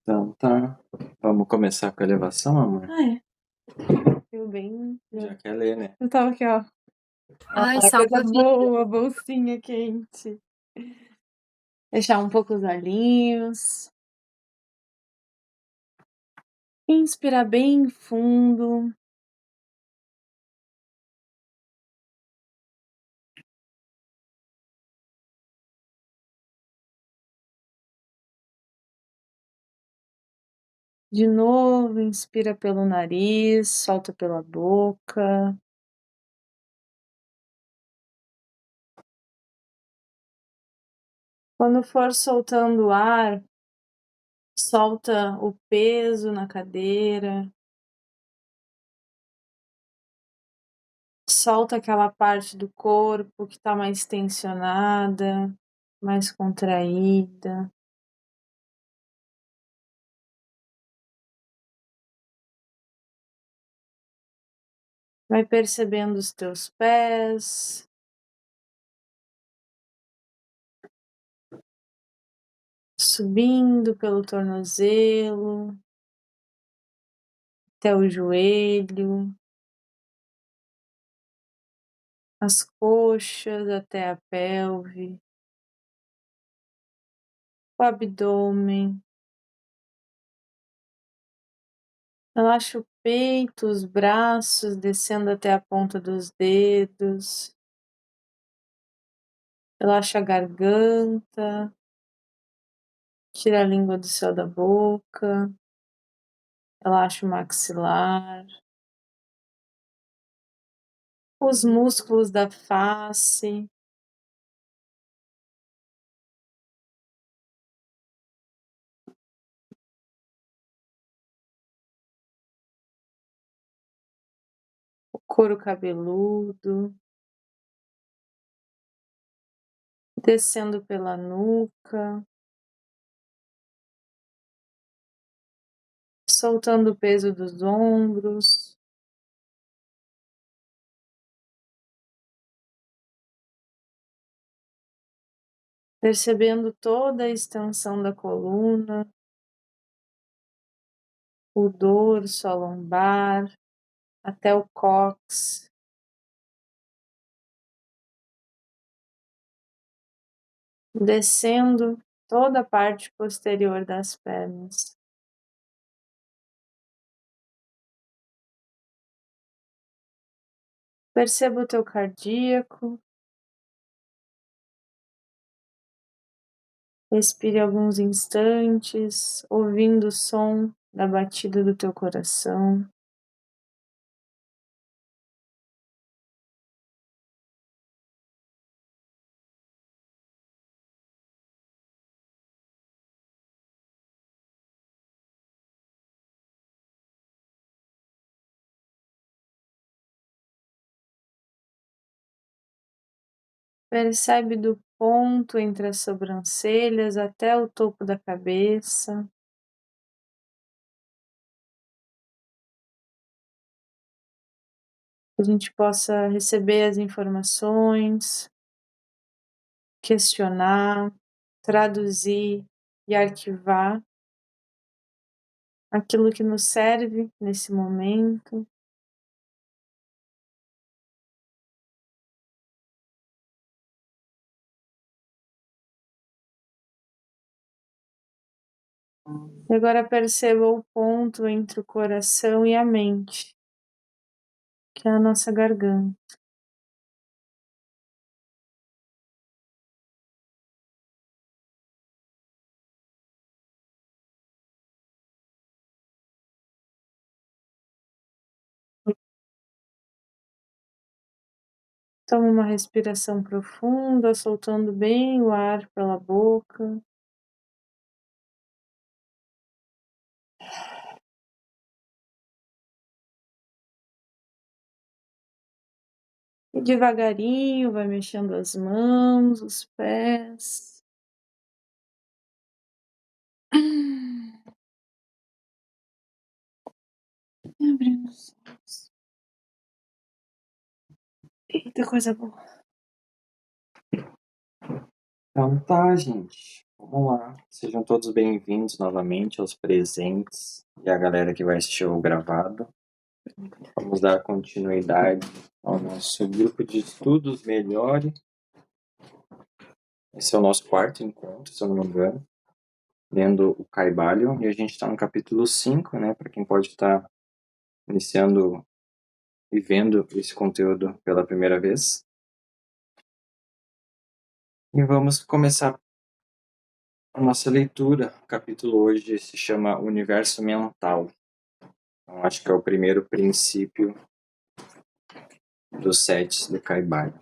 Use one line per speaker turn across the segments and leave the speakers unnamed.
Então tá. Vamos começar com a elevação, amor?
É. Eu bem.
Já quer ler, né?
Eu tava aqui, ó.
Ai,
Coisa
salva-vida.
boa, bolsinha quente. Fechar um pouco os olhinhos. Inspirar bem fundo. De novo, inspira pelo nariz, solta pela boca. Quando for soltando o ar, solta o peso na cadeira. Solta aquela parte do corpo que está mais tensionada, mais contraída. Vai percebendo os teus pés. Subindo pelo tornozelo, até o joelho, as coxas até a pelve, o abdômen. Relaxa o peito, os braços, descendo até a ponta dos dedos. Relaxa a garganta, tira a língua do céu da boca. Relaxa o maxilar, os músculos da face, o couro cabeludo, descendo pela nuca, soltando o peso dos ombros. Percebendo toda a extensão da coluna, o dorso, a lombar, até o cóccix. Descendo toda a parte posterior das pernas. Perceba o teu cardíaco. Respire alguns instantes, ouvindo o som da batida do teu coração. Percebe do ponto entre as sobrancelhas até o topo da cabeça. Que a gente possa receber as informações, questionar, traduzir e arquivar aquilo que nos serve nesse momento. E agora perceba o ponto entre o coração e a mente, que é a nossa garganta. Toma uma respiração profunda, soltando bem o ar pela boca. E devagarinho vai mexendo as mãos, os pés. E abrindo os olhos. Eita, coisa boa.
Então tá, gente. Vamos lá, sejam todos bem-vindos novamente aos presentes e a galera que vai assistir o gravado. Vamos dar continuidade ao nosso grupo de estudos Melhore. Esse é o nosso quarto encontro, se eu não me engano, lendo o Kybalion, e a gente está no capítulo 5, né, para quem pode estar iniciando e vendo esse conteúdo pela primeira vez. E vamos começar a nossa leitura. O capítulo hoje se chama Universo Mental. Então, acho que é o primeiro princípio dos sets do Kybalion.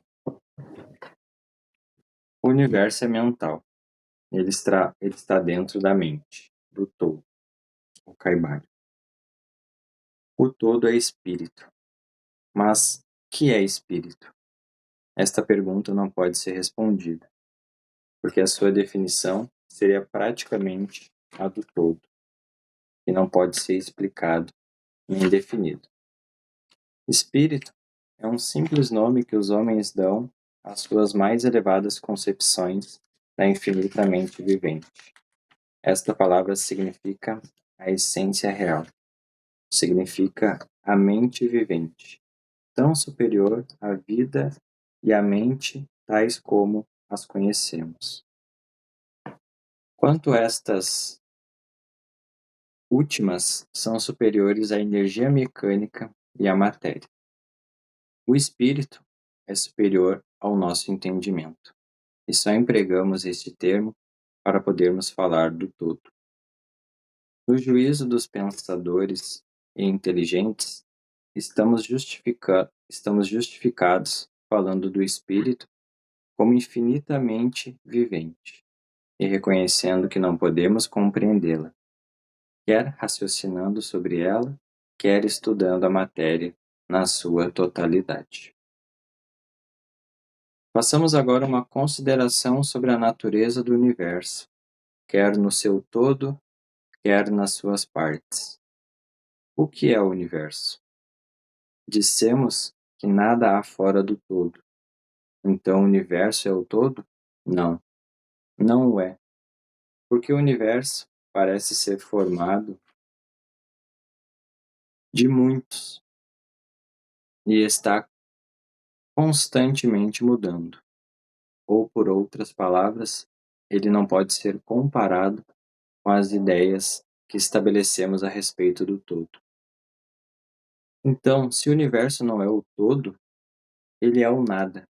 O universo é mental. Ele está dentro da mente, do todo, o Kybalion. O todo é espírito. Mas, que é espírito? Esta pergunta não pode ser respondida, porque a sua definição seria praticamente a do todo, e não pode ser explicado nem definido. Espírito é um simples nome que os homens dão às suas mais elevadas concepções da infinitamente vivente. Esta palavra significa a essência real, significa a mente vivente, tão superior à vida e à mente tais como as conhecemos. Quanto estas últimas são superiores à energia mecânica e à matéria. O espírito é superior ao nosso entendimento, e só empregamos este termo para podermos falar do todo. No juízo dos pensadores e inteligentes, estamos justificados falando do espírito como infinitamente vivente e reconhecendo que não podemos compreendê-la, quer raciocinando sobre ela, quer estudando a matéria na sua totalidade. Façamos agora uma consideração sobre a natureza do universo, quer no seu todo, quer nas suas partes. O que é o universo? Dissemos que nada há fora do todo. Então o universo é o todo? Não, não o é, porque o universo parece ser formado de muitos e está constantemente mudando. Ou, por outras palavras, ele não pode ser comparado com as ideias que estabelecemos a respeito do todo. Então, se o universo não é o todo, ele é o nada.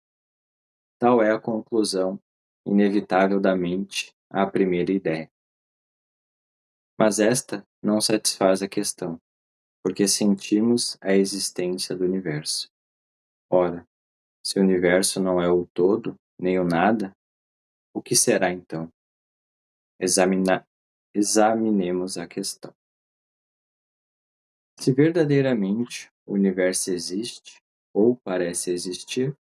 Tal é a conclusão inevitável da mente à primeira ideia. Mas esta não satisfaz a questão, porque sentimos a existência do universo. Ora, se o universo não é o todo, nem o nada, o que será então? Examinemos a questão. Se verdadeiramente o universo existe, ou parece existir,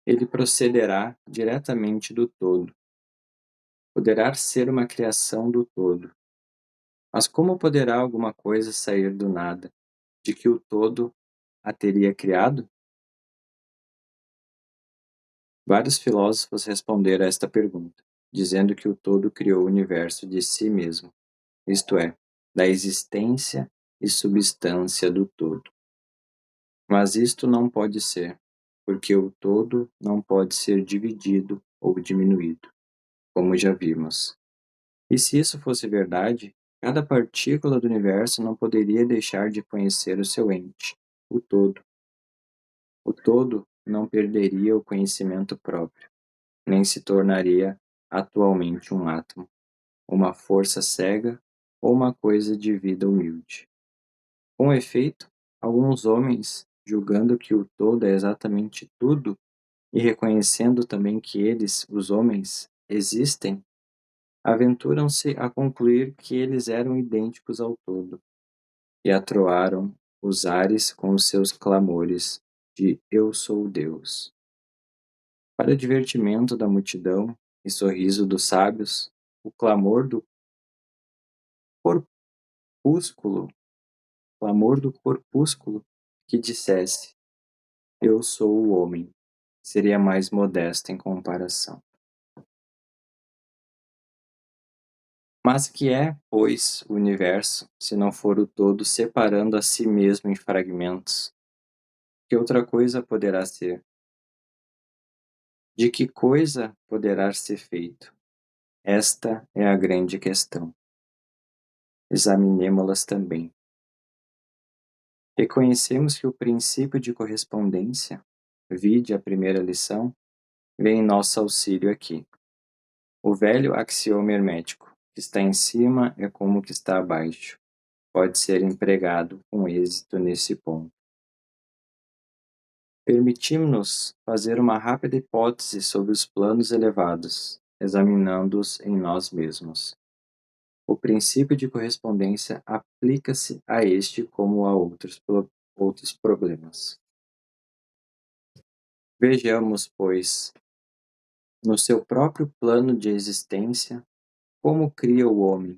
ele procederá diretamente do todo. Poderá ser uma criação do todo. Mas como poderá alguma coisa sair do nada, de que o todo a teria criado? Vários filósofos responderam a esta pergunta, dizendo que o todo criou o universo de si mesmo, isto é, da existência e substância do todo. Mas isto não pode ser, porque o todo não pode ser dividido ou diminuído, como já vimos. E se isso fosse verdade, cada partícula do universo não poderia deixar de conhecer o seu ente, o todo. O todo não perderia o conhecimento próprio, nem se tornaria atualmente um átomo, uma força cega ou uma coisa de vida humilde. Com efeito, alguns homens, julgando que o todo é exatamente tudo e reconhecendo também que eles, os homens, existem, aventuram-se a concluir que eles eram idênticos ao todo e atroaram os ares com os seus clamores de "Eu sou Deus". Para divertimento da multidão e sorriso dos sábios, o corpúsculo, clamor do corpúsculo que dissesse "Eu sou o homem", seria mais modesto em comparação. Mas que é, pois, o universo, se não for o todo separando a si mesmo em fragmentos? Que outra coisa poderá ser? De que coisa poderá ser feito? Esta é a grande questão. Examinemo-las também. Reconhecemos que o princípio de correspondência, vide a primeira lição, vem em nosso auxílio aqui. O velho axioma hermético, que está em cima é como o que está abaixo, pode ser empregado com êxito nesse ponto. Permitimos-nos fazer uma rápida hipótese sobre os planos elevados, examinando-os em nós mesmos. O princípio de correspondência aplica-se a este como a outros problemas. Vejamos, pois, no seu próprio plano de existência, como cria o homem.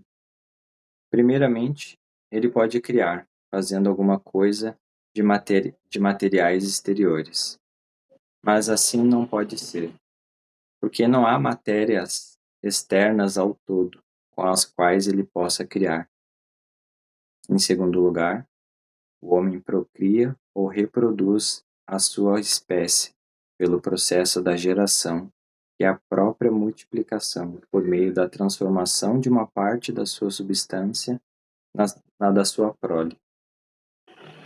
Primeiramente, ele pode criar, fazendo alguma coisa de materiais exteriores. Mas assim não pode ser, porque não há matérias externas ao todo com as quais ele possa criar. Em segundo lugar, o homem procria ou reproduz a sua espécie pelo processo da geração, que é a própria multiplicação, por meio da transformação de uma parte da sua substância na da sua prole.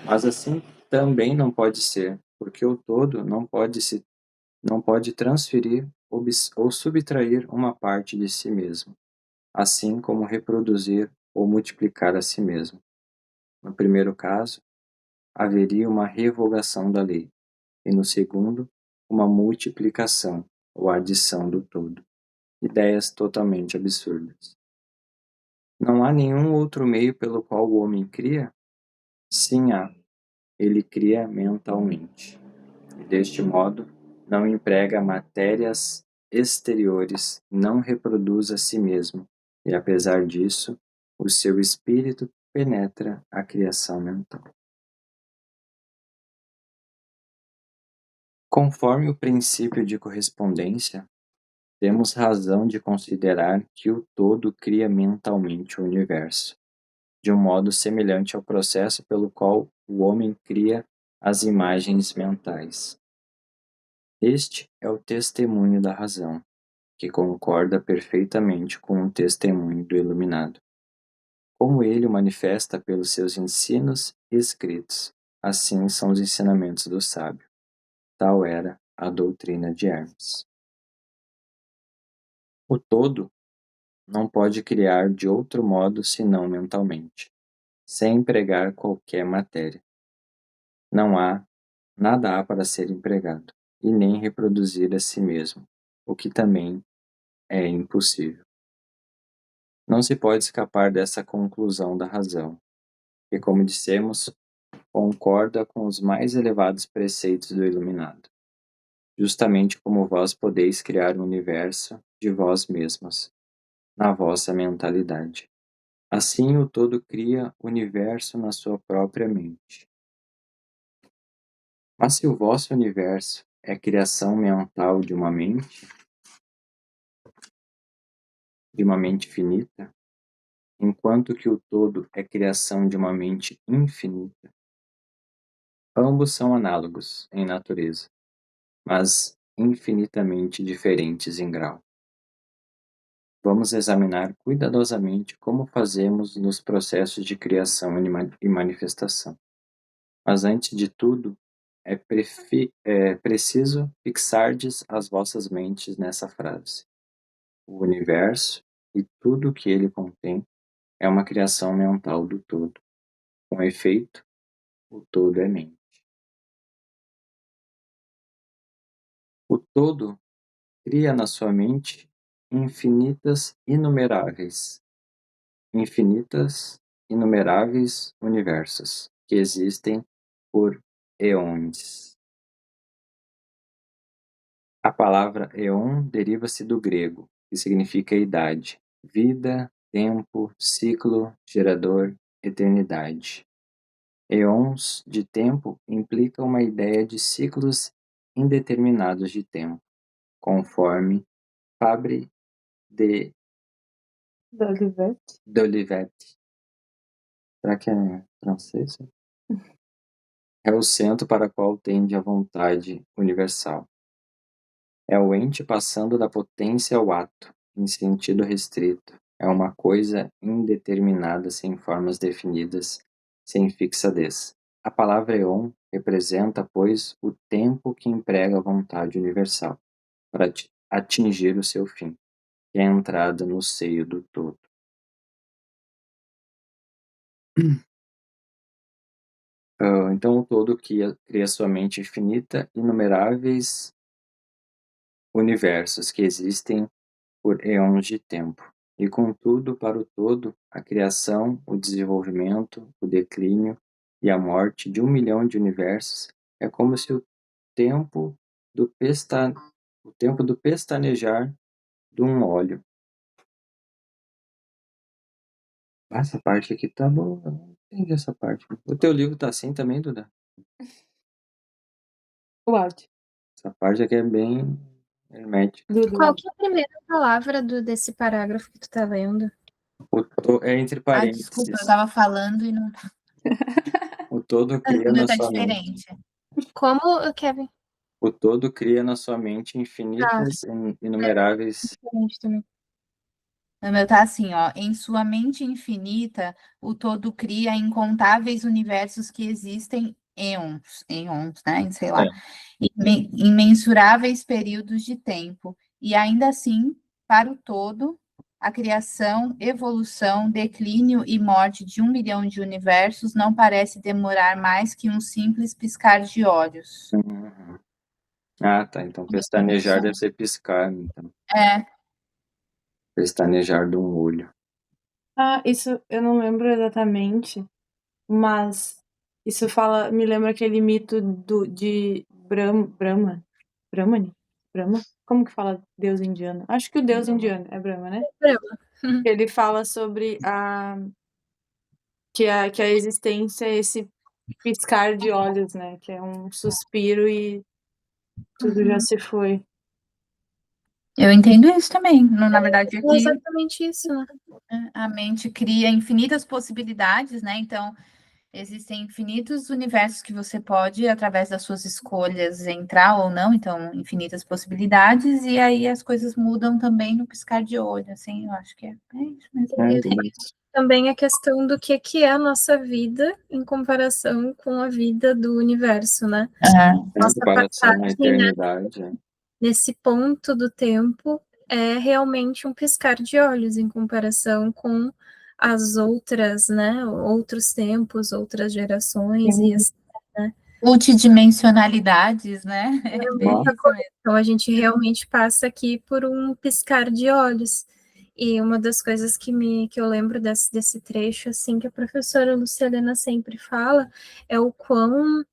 Mas assim também não pode ser, porque o todo não pode transferir ou subtrair uma parte de si mesmo, assim como reproduzir ou multiplicar a si mesmo. No primeiro caso, haveria uma revogação da lei, e no segundo, uma multiplicação ou adição do todo. Ideias totalmente absurdas. Não há nenhum outro meio pelo qual o homem cria? Sim, há. Ele cria mentalmente. E deste modo, não emprega matérias exteriores, não reproduz a si mesmo, e apesar disso, o seu espírito penetra a criação mental. Conforme o princípio de correspondência, temos razão de considerar que o todo cria mentalmente o universo, de um modo semelhante ao processo pelo qual o homem cria as imagens mentais. Este é o testemunho da razão, que concorda perfeitamente com o testemunho do iluminado. Como ele o manifesta pelos seus ensinos escritos, assim são os ensinamentos do sábio. Tal era a doutrina de Hermes. O todo não pode criar de outro modo senão mentalmente, sem empregar qualquer matéria. Nada há para ser empregado, e nem reproduzir a si mesmo, o que também é impossível. Não se pode escapar dessa conclusão da razão, que, como dissemos, concorda com os mais elevados preceitos do iluminado. Justamente como vós podeis criar o universo de vós mesmos, na vossa mentalidade. Assim o todo cria o universo na sua própria mente. Mas se o vosso universo é criação mental de uma mente finita, enquanto que o todo é criação de uma mente infinita, ambos são análogos em natureza, mas infinitamente diferentes em grau. Vamos examinar cuidadosamente como fazemos nos processos de criação e manifestação. Mas antes de tudo, é preciso fixardes as vossas mentes nessa frase. O universo e tudo o que ele contém é uma criação mental do todo. Com efeito, o todo é mente. O todo cria na sua mente infinitas, inumeráveis universos que existem por eons. A palavra eon deriva-se do grego, que significa idade, vida, tempo, ciclo, gerador, eternidade. Eons de tempo implica uma ideia de ciclos indeterminados de tempo, conforme Fabre de
D'Olivetti.
D'Olivetti. Será que é francês? É o centro para o qual tende a vontade universal. É o ente passando da potência ao ato, em sentido restrito. É uma coisa indeterminada, sem formas definidas, sem fixadez. A palavra eon representa, pois, o tempo que emprega a vontade universal para atingir o seu fim, que é a entrada no seio do todo. Então o todo cria sua mente infinita, inumeráveis universos que existem por eons de tempo. E contudo, para o todo, a criação, o desenvolvimento, o declínio e a morte de 1 milhão de universos é como se tempo do o tempo do pestanejar de um óleo. Essa parte aqui tá boa, eu não entendi essa parte. O teu livro tá assim também, Duda?
O áudio.
Essa parte aqui é bem hermética.
Qual que é a primeira palavra desse parágrafo que tu tá lendo?
É entre
Ai, desculpa, eu
parênteses.
tava falando e não.
O todo cria
O meu
na
tá
sua mente.
diferente. Como, Kevin?
O todo cria na sua mente infinitas, inumeráveis.
Diferente também. O meu tá assim, ó. Em sua mente infinita, o todo cria incontáveis universos que existem eons, né? Sei lá. Imensuráveis períodos de tempo. E ainda assim, para o todo, a criação, evolução, declínio e morte de 1 milhão de universos não parece demorar mais que um simples piscar de olhos.
Uhum. Ah, tá. Então pestanejar deve ser piscar, então.
É.
Pestanejar de um olho.
Ah, isso eu não lembro exatamente, mas isso me lembra aquele mito de Brahma. Brahmani? Brahma? Como que fala Deus indiano? Acho que o Deus indiano é Brahma, né?
Brahma.
Ele fala sobre que a existência é esse piscar de olhos, né? Que é um suspiro e tudo já se foi.
Eu entendo isso também. Na verdade,
É
aqui
exatamente isso, né?
a mente cria infinitas possibilidades, né? Então, existem infinitos universos que você pode, através das suas escolhas, entrar ou não, então, infinitas possibilidades, e aí as coisas mudam também no piscar de olho, assim, eu acho que é isso mesmo.
É,
Também a questão do que é a nossa vida em comparação com a vida do universo, né?
em
Nossa
comparação à
passagem, né,
eternidade.
nesse ponto do tempo é realmente um piscar de olhos em comparação com as outras, né? Outros tempos, outras gerações e assim, né?
Multidimensionalidades, né? É bem
Muita
isso
coisa.
mesmo.
Então a gente realmente passa aqui por um piscar de olhos. E uma das coisas que eu lembro desse trecho, assim, que a professora Lucilena sempre fala, é o quão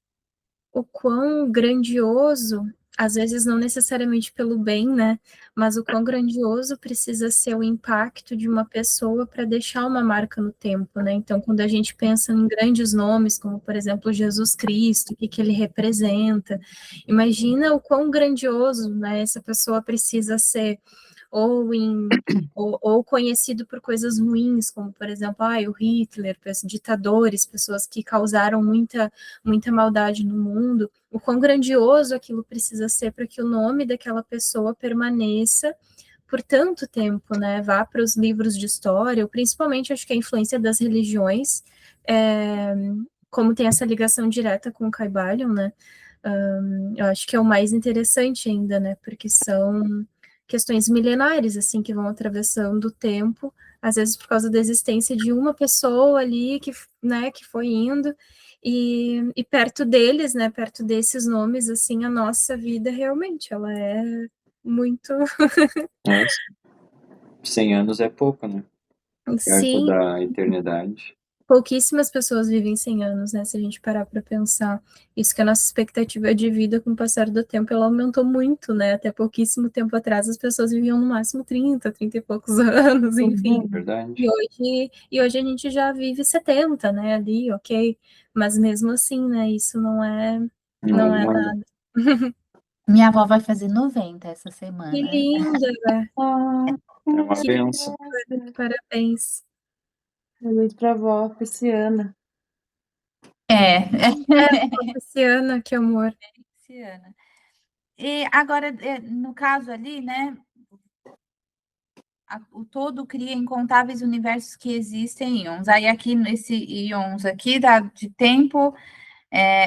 grandioso, às vezes não necessariamente pelo bem, né? Mas o quão grandioso precisa ser o impacto de uma pessoa para deixar uma marca no tempo, né? Então, quando a gente pensa em grandes nomes, como por exemplo Jesus Cristo, o que ele representa, imagina o quão grandioso, né? Essa pessoa precisa ser ou conhecido por coisas ruins, como, por exemplo, o Hitler, ditadores, pessoas que causaram muita maldade no mundo, o quão grandioso aquilo precisa ser para que o nome daquela pessoa permaneça por tanto tempo, né? Vá para os livros de história, ou principalmente acho que a influência das religiões, como tem essa ligação direta com o Caibalion, né? Eu acho que é o mais interessante ainda, né? Porque são questões milenares, assim, que vão atravessando o tempo, às vezes por causa da existência de uma pessoa ali que, né, que foi indo, e perto deles, né, perto desses nomes, assim, a nossa vida realmente, ela é muito...
100 anos é pouco, né? Perto
Sim,
da eternidade.
pouquíssimas pessoas vivem 100 anos, né? Se a gente parar para pensar. Isso que a nossa expectativa de vida com o passar do tempo, ela aumentou muito, né? Até pouquíssimo tempo atrás, as pessoas viviam no máximo 30 e poucos anos, enfim.
Verdade.
E hoje a gente já vive 70, né? Ali, ok. Mas mesmo assim, né? Isso não é nada.
Minha avó vai fazer 90 essa semana.
Que linda!
É uma benção.
Parabéns.
Muito pra avó, pisciana.
Luciana, que amor.
Luciana. E agora, no caso ali, né? O todo cria incontáveis universos que existem íons. Aí aqui, nesse íons aqui, de tempo,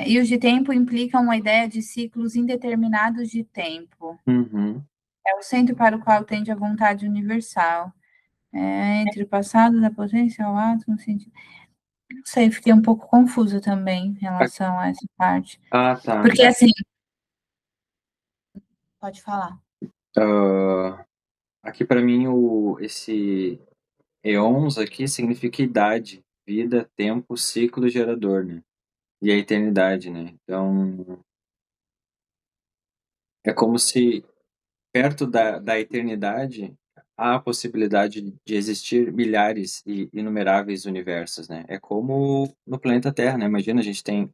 e os de tempo implicam uma ideia de ciclos indeterminados de tempo.
Uhum.
É o centro para o qual tende a vontade universal. Entre o passado da potência ao átomo, sentido. Não sei, fiquei um pouco confusa também em relação a essa parte.
Ah, tá.
Porque assim. Pode falar.
Aqui para mim esse eons aqui significa idade, vida, tempo, ciclo gerador, né? E a eternidade, né? Então é como se perto da eternidade há a possibilidade de existir milhares e inumeráveis universos, né? É como no planeta Terra, né? Imagina, a gente tem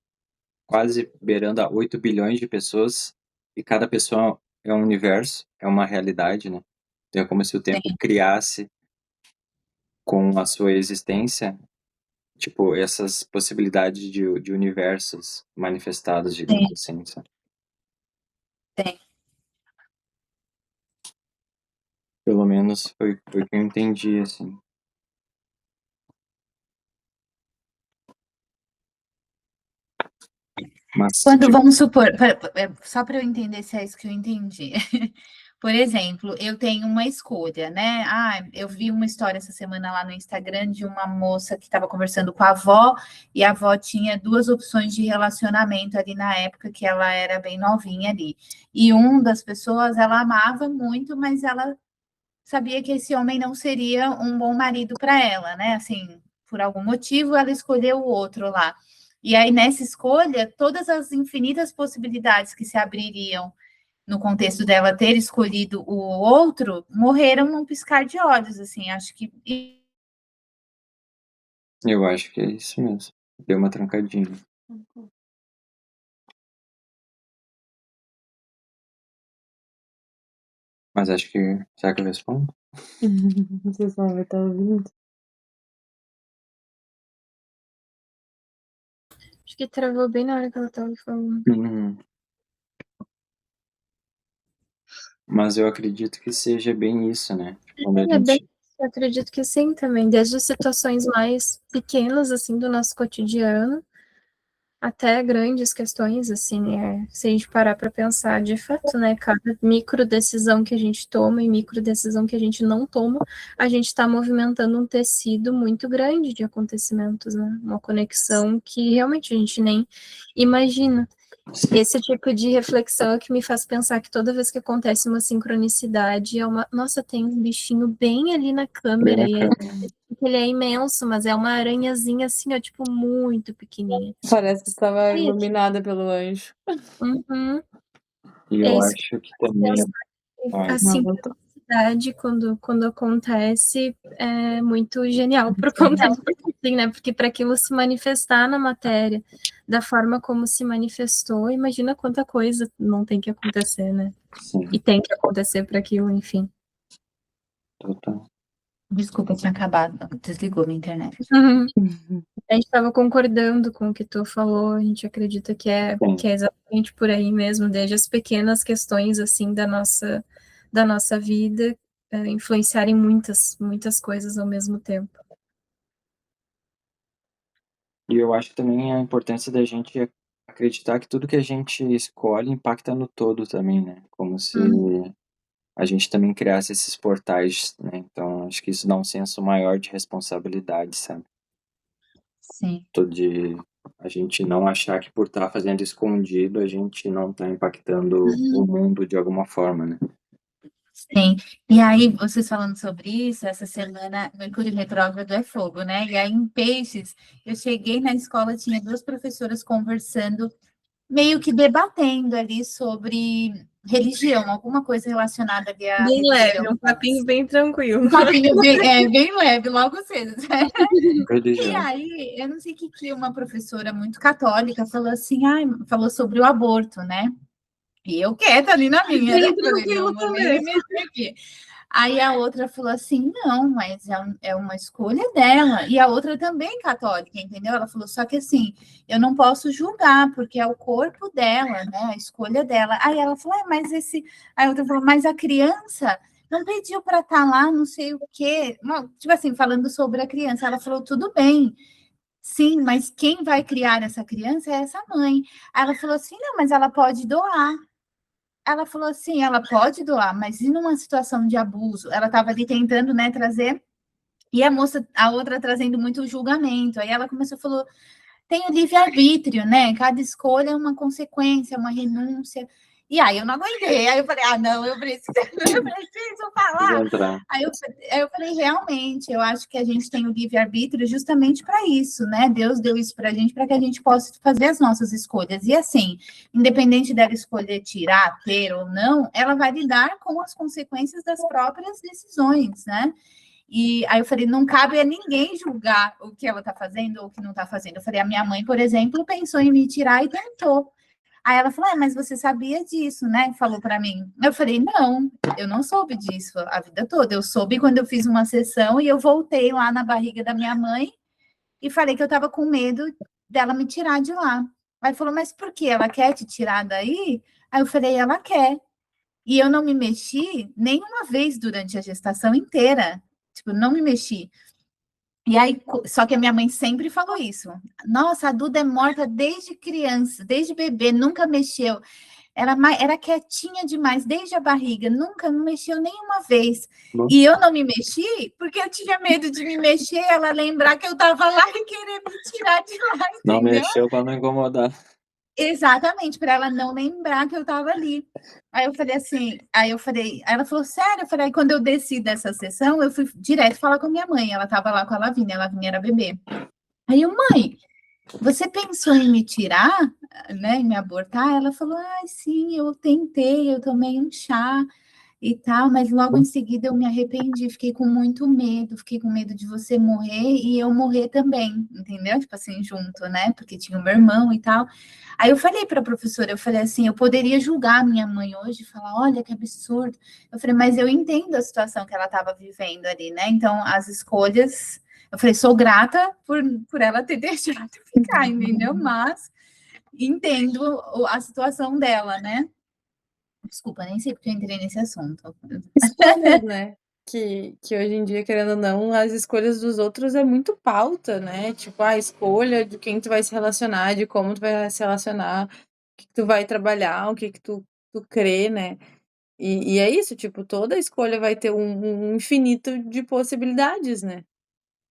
quase beirando a 8 bilhões de pessoas e cada pessoa é um universo, é uma realidade, né? Então é como se o tempo criasse com a sua existência, tipo, essas possibilidades de universos manifestados, digamos assim, sabe?
Tem.
Pelo menos foi o que eu entendi, assim. Mas,
Quando vamos supor, só para eu entender se é isso que eu entendi. Por exemplo, eu tenho uma escolha, né? Eu vi uma história essa semana lá no Instagram de uma moça que estava conversando com a avó, e a avó tinha duas opções de relacionamento ali na época que ela era bem novinha ali. E uma das pessoas ela amava muito, mas ela sabia que esse homem não seria um bom marido para ela, né? Assim, por algum motivo ela escolheu o outro lá. E aí, nessa escolha, todas as infinitas possibilidades que se abririam no contexto dela ter escolhido o outro, morreram num piscar de olhos, assim, acho que...
eu acho que é isso mesmo. Deu uma trancadinha. Mas acho que... Será que eu respondo?
Não sei se ela vai estar ouvindo.
Acho que travou bem na hora que ela estava falando.
Uhum. Mas eu acredito que seja bem isso, né? Quando a gente...
Eu acredito que sim também, desde situações mais pequenas, assim, do nosso cotidiano, até grandes questões, assim, se a gente parar para pensar, de fato, né, cada micro decisão que a gente toma e micro decisão que a gente não toma, a gente está movimentando um tecido muito grande de acontecimentos, né, uma conexão que realmente a gente nem imagina. Esse tipo de reflexão é que me faz pensar que toda vez que acontece uma sincronicidade, nossa, tem um bichinho bem ali na câmera, e ele é imenso, mas é uma aranhazinha assim, ó, tipo, muito pequenininha.
Parece que estava iluminada pelo anjo.
Uhum.
E eu acho que também...
A sincronicidade, quando acontece, é muito genial por conta disso, assim, né? Porque para aquilo se manifestar na matéria da forma como se manifestou, imagina quanta coisa não tem que acontecer, né?
Sim.
E tem que acontecer para aquilo, enfim.
Total.
Desculpa, tinha acabado, desligou minha internet.
Uhum. A gente estava concordando com o que tu falou, a gente acredita que é exatamente por aí mesmo, desde as pequenas questões, assim, da nossa vida, influenciarem muitas coisas ao mesmo tempo.
E eu acho também a importância da gente acreditar que tudo que a gente escolhe impacta no todo também, né? Como se a gente também criasse esses portais, né? Então, acho que isso dá um senso maior de responsabilidade, sabe?
Sim.
De a gente não achar que por estar fazendo escondido, a gente não está impactando o mundo de alguma forma, né?
Sim, e aí, vocês falando sobre isso, essa semana, Mercúrio retrógrado é fogo, né? E aí, em Peixes, eu cheguei na escola, tinha duas professoras conversando, meio que debatendo ali sobre religião, alguma coisa relacionada ali à
bem
religião.
leve, um papinho bem tranquilo.
Um papinho bem leve, logo cedo.
Religião.
E aí, eu não sei o que uma professora muito católica falou assim, falou sobre o aborto, né? E eu quieta ali na minha, né?
Bem tranquilo também.
Aqui. Aí a outra falou assim, não, mas é uma escolha dela. E a outra também católica, entendeu? Ela falou, só que assim, eu não posso julgar, porque é o corpo dela, né? A escolha dela. Aí ela falou, mas esse... Aí a outra falou, mas a criança não pediu para estar lá, não sei o quê. Tipo assim, falando sobre a criança. Ela falou, tudo bem. Sim, mas quem vai criar essa criança é essa mãe. Aí ela falou assim, não, mas ela pode doar. Ela falou assim, ela pode doar, mas e numa situação de abuso? Ela estava ali tentando, né, trazer, e a outra trazendo muito julgamento. Aí ela começou, falou, tem o livre-arbítrio, né? Cada escolha é uma consequência, uma renúncia. E aí eu não aguentei. Aí eu falei, não, eu preciso, eu preciso falar.
Entrar.
Aí eu falei, realmente, eu acho que a gente tem o livre-arbítrio justamente para isso, né? Deus deu isso para a gente para que a gente possa fazer as nossas escolhas. E assim, independente dela escolher tirar, ter ou não, ela vai lidar com as consequências das próprias decisões, né? E aí eu falei, não cabe a ninguém julgar o que ela está fazendo ou o que não está fazendo. Eu falei, a minha mãe, por exemplo, pensou em me tirar e tentou. Aí ela falou, mas você sabia disso, né? Falou para mim. Eu falei, não, eu não soube disso a vida toda. Eu soube quando eu fiz uma sessão e eu voltei lá na barriga da minha mãe e falei que eu estava com medo dela me tirar de lá. Aí falou, mas por que? Ela quer te tirar daí? Aí eu falei, ela quer. E eu não me mexi nenhuma vez durante a gestação inteira. Tipo, não me mexi. E aí, só que a minha mãe sempre falou isso. Nossa, a Duda é morta desde criança, desde bebê, nunca mexeu. Era quietinha demais, desde a barriga, nunca não mexeu nenhuma vez.
Bom.
E eu não me mexi porque eu tinha medo de me mexer, ela lembrar que eu estava lá e querer me tirar de lá,
Não
entendeu?
mexeu para não incomodar.
Exatamente, para ela não lembrar que eu estava ali. Aí eu falei assim, aí ela falou, sério? Eu falei, aí quando eu desci dessa sessão, eu fui direto falar com a minha mãe, ela estava lá com a Lavínia era bebê. Aí eu, mãe, você pensou em me tirar, né, em me abortar? Ela falou, sim, eu tentei, eu tomei um chá e tal, mas logo em seguida eu me arrependi, fiquei com muito medo, fiquei com medo de você morrer e eu morrer também, entendeu? Tipo assim, junto, né? Porque tinha o meu irmão e tal. Aí eu falei para a professora, eu falei assim, eu poderia julgar a minha mãe hoje, falar, olha que absurdo. Eu falei, mas eu entendo a situação que ela estava vivendo ali, né? Então, as escolhas, eu falei, sou grata por ela ter deixado ficar, entendeu? Mas entendo a situação dela, né? Desculpa, nem sei porque eu entrei nesse assunto.
Escolhas, né? Que hoje em dia, querendo ou não, as escolhas dos outros é muito pauta, né? Tipo, a escolha de quem tu vai se relacionar, de como tu vai se relacionar, o que tu vai trabalhar, o que tu crê, né? E é isso, tipo, toda escolha vai ter um infinito de possibilidades, né?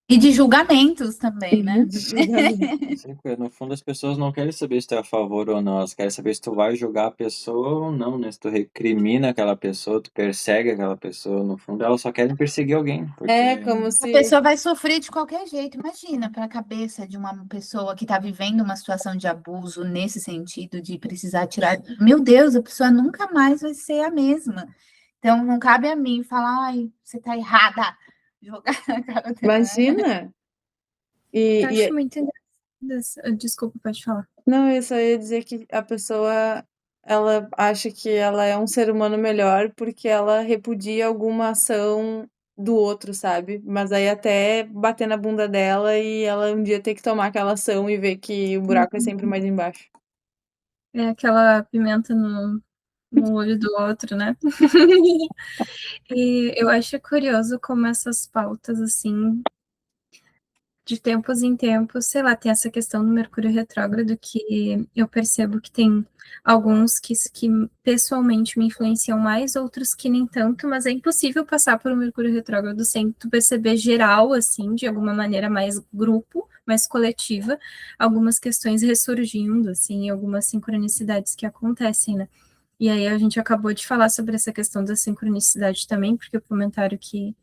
E de julgamentos também, né?
Sim, porque no fundo as pessoas não querem saber se tu é a favor ou não, elas querem saber se tu vai julgar a pessoa ou não, né? Se tu recrimina aquela pessoa, tu persegue aquela pessoa, no fundo elas só querem perseguir alguém, porque...
É como
A
se...
pessoa vai sofrer de qualquer jeito. Imagina, para a cabeça de uma pessoa que está vivendo uma situação de abuso nesse sentido, de precisar tirar. Meu Deus, a pessoa nunca mais vai ser a mesma. Então, não cabe a mim falar, ai, você está errada. Jogar na cara dela.
Imagina!
Eu acho muito engraçado. Desculpa, pode falar.
Não, eu só ia dizer que a pessoa, ela acha que ela é um ser humano melhor porque ela repudia alguma ação do outro, sabe? Mas aí até bater na bunda dela e ela um dia ter que tomar aquela ação e ver que o buraco é sempre mais embaixo.
É aquela pimenta no olho do outro, né? E eu acho curioso como essas pautas, assim, de tempos em tempos, sei lá, tem essa questão do Mercúrio retrógrado que eu percebo que tem alguns que pessoalmente me influenciam mais, outros que nem tanto, mas é impossível passar por um Mercúrio retrógrado sem tu perceber geral, assim, de alguma maneira mais grupo, mais coletiva, algumas questões ressurgindo, assim, algumas sincronicidades que acontecem, né? E aí a gente acabou de falar sobre essa questão da sincronicidade também, porque o comentário que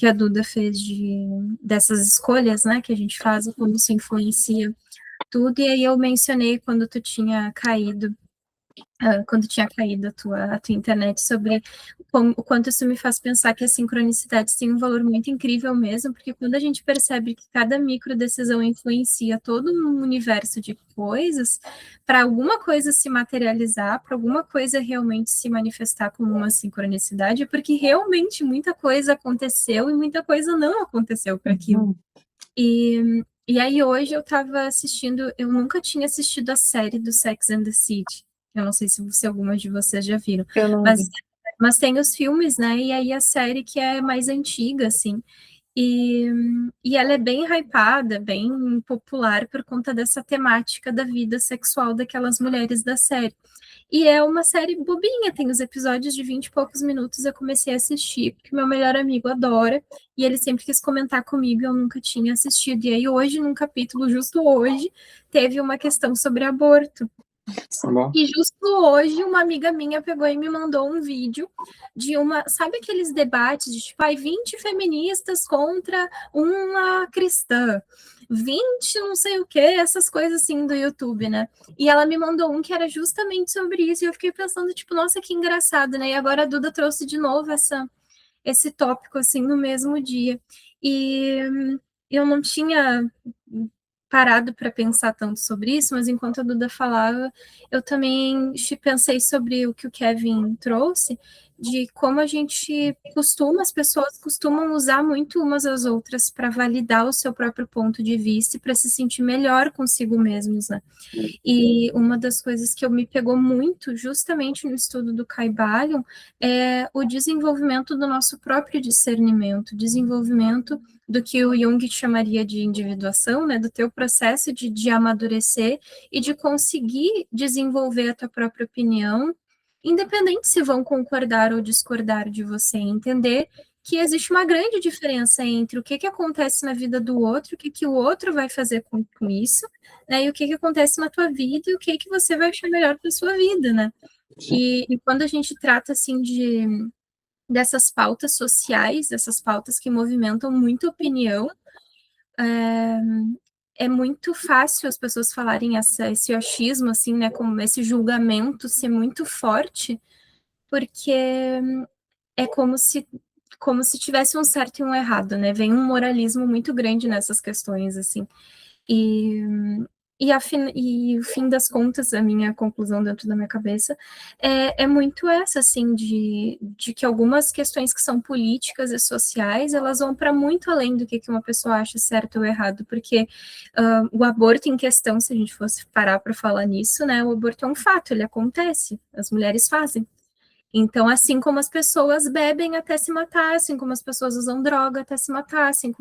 a Duda fez dessas escolhas, né, que a gente faz e como isso influencia tudo, e aí eu mencionei quando tu tinha caído quando tinha caído a tua internet, sobre o quanto isso me faz pensar que as sincronicidades têm um valor muito incrível mesmo, porque quando a gente percebe que cada micro decisão influencia todo um universo de coisas, para alguma coisa se materializar, para alguma coisa realmente se manifestar como uma sincronicidade, é porque realmente muita coisa aconteceu e muita coisa não aconteceu para aquilo. E aí hoje eu estava assistindo, eu nunca tinha assistido a série do Sex and the City. Eu não sei se algumas de vocês já viram.
Eu não
Mas,
vi.
mas tem os filmes, né? E aí a série que é mais antiga, assim. E ela é bem hypada, bem popular por conta dessa temática da vida sexual daquelas mulheres da série. E é uma série bobinha, tem os episódios de 20 e poucos minutos. Eu comecei a assistir, porque meu melhor amigo adora, e ele sempre quis comentar comigo, eu nunca tinha assistido. E aí, hoje, num capítulo, justo hoje, teve uma questão sobre aborto.
Bom,
E justo hoje, uma amiga minha pegou e me mandou um vídeo de uma. Sabe aqueles debates de tipo, 20 feministas contra uma cristã, 20 não sei o que, essas coisas assim do YouTube, né? E ela me mandou um que era justamente sobre isso, e eu fiquei pensando, tipo, nossa, que engraçado, né? E agora a Duda trouxe de novo esse tópico, assim, no mesmo dia. E eu não tinha parado para pensar tanto sobre isso, mas enquanto a Duda falava, eu também pensei sobre o que o Kevin trouxe, de como a gente as pessoas costumam usar muito umas às outras para validar o seu próprio ponto de vista e para se sentir melhor consigo mesmos, né? E uma das coisas que me pegou muito, justamente no estudo do Kybalion, é o desenvolvimento do nosso próprio discernimento, desenvolvimento do que o Jung chamaria de individuação, né, do teu processo de amadurecer e de conseguir desenvolver a tua própria opinião, independente se vão concordar ou discordar de você, entender que existe uma grande diferença entre o que acontece na vida do outro, o que o outro vai fazer com isso, né, e o que acontece na tua vida e o que você vai achar melhor para sua vida, né? E quando a gente trata, assim, dessas pautas sociais, dessas pautas que movimentam muita opinião, é muito fácil as pessoas falarem esse achismo, assim, né, como esse julgamento ser muito forte, porque é como se tivesse um certo e um errado, né? Vem um moralismo muito grande nessas questões, assim. E, e o fim das contas, a minha conclusão dentro da minha cabeça é muito essa, assim, de que algumas questões que são políticas e sociais, elas vão para muito além do que uma pessoa acha certo ou errado, porque o aborto em questão, se a gente fosse parar para falar nisso, né, o aborto é um fato, ele acontece, as mulheres fazem. Então, assim como as pessoas bebem até se matar, assim como as pessoas usam droga até se matar, assim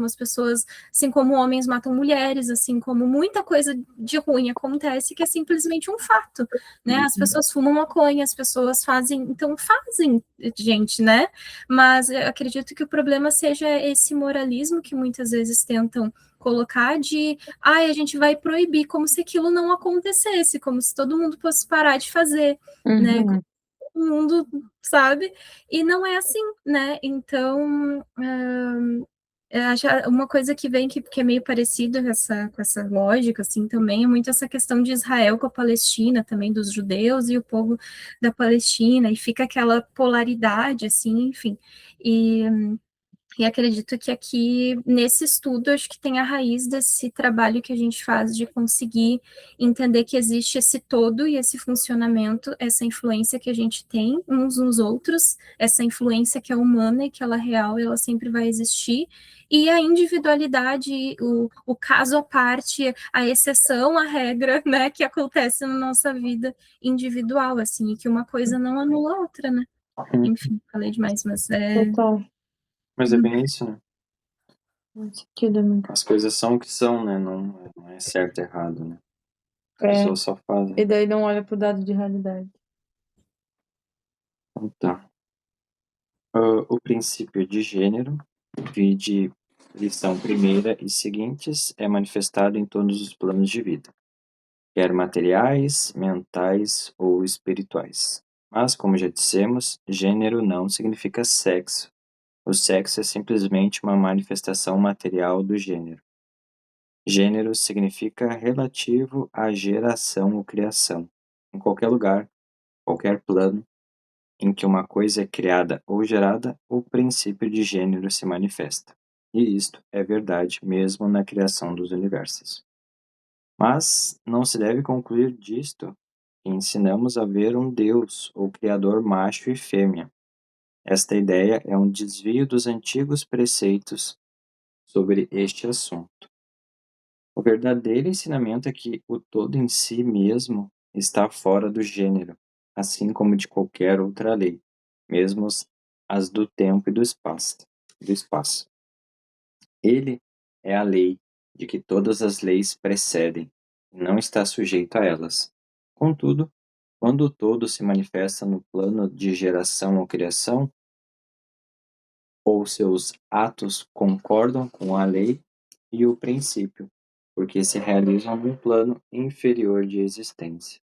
como homens matam mulheres, assim como muita coisa de ruim acontece, que é simplesmente um fato, né? As pessoas fumam maconha, as pessoas fazem, gente, né? Mas eu acredito que o problema seja esse moralismo que muitas vezes tentam colocar de, a gente vai proibir, como se aquilo não acontecesse, como se todo mundo fosse parar de fazer, né? O mundo, sabe? E não é assim, né? Então, uma coisa que vem que é meio parecido com essa lógica, assim, também é muito essa questão de Israel com a Palestina, também dos judeus e o povo da Palestina, e fica aquela polaridade, assim, enfim. E acredito que aqui, nesse estudo, acho que tem a raiz desse trabalho que a gente faz de conseguir entender que existe esse todo e esse funcionamento, essa influência que a gente tem uns nos outros, essa influência que é humana e que ela é real, ela sempre vai existir, e a individualidade, o caso à parte, a exceção à regra, né, que acontece na nossa vida individual, assim, e que uma coisa não anula a outra, né? Enfim, falei demais, mas
Total.
mas é bem isso, né?
Faz sentido, amigo.
As coisas são o que são, né? Não é certo e errado, né? As
É.
pessoas só fazem.
E daí não olha pro dado de realidade.
Então tá. O princípio de gênero, vide lição primeira e seguintes, é manifestado em todos os planos de vida, quer materiais, mentais ou espirituais. Mas, como já dissemos, gênero não significa sexo. O sexo é simplesmente uma manifestação material do gênero. Gênero significa relativo à geração ou criação, em qualquer lugar, qualquer plano em que uma coisa é criada ou gerada, o princípio de gênero se manifesta. E isto é verdade mesmo na criação dos universos. Mas não se deve concluir disto que ensinamos a ver um Deus ou Criador macho e fêmea. Esta ideia é um desvio dos antigos preceitos sobre este assunto. O verdadeiro ensinamento é que o todo em si mesmo está fora do gênero, assim como de qualquer outra lei, mesmo as do tempo e do espaço. Ele é a lei de que todas as leis precedem, e não está sujeito a elas. Contudo, quando o todo se manifesta no plano de geração ou criação, ou seus atos concordam com a lei e o princípio, porque se realizam num plano inferior de existência.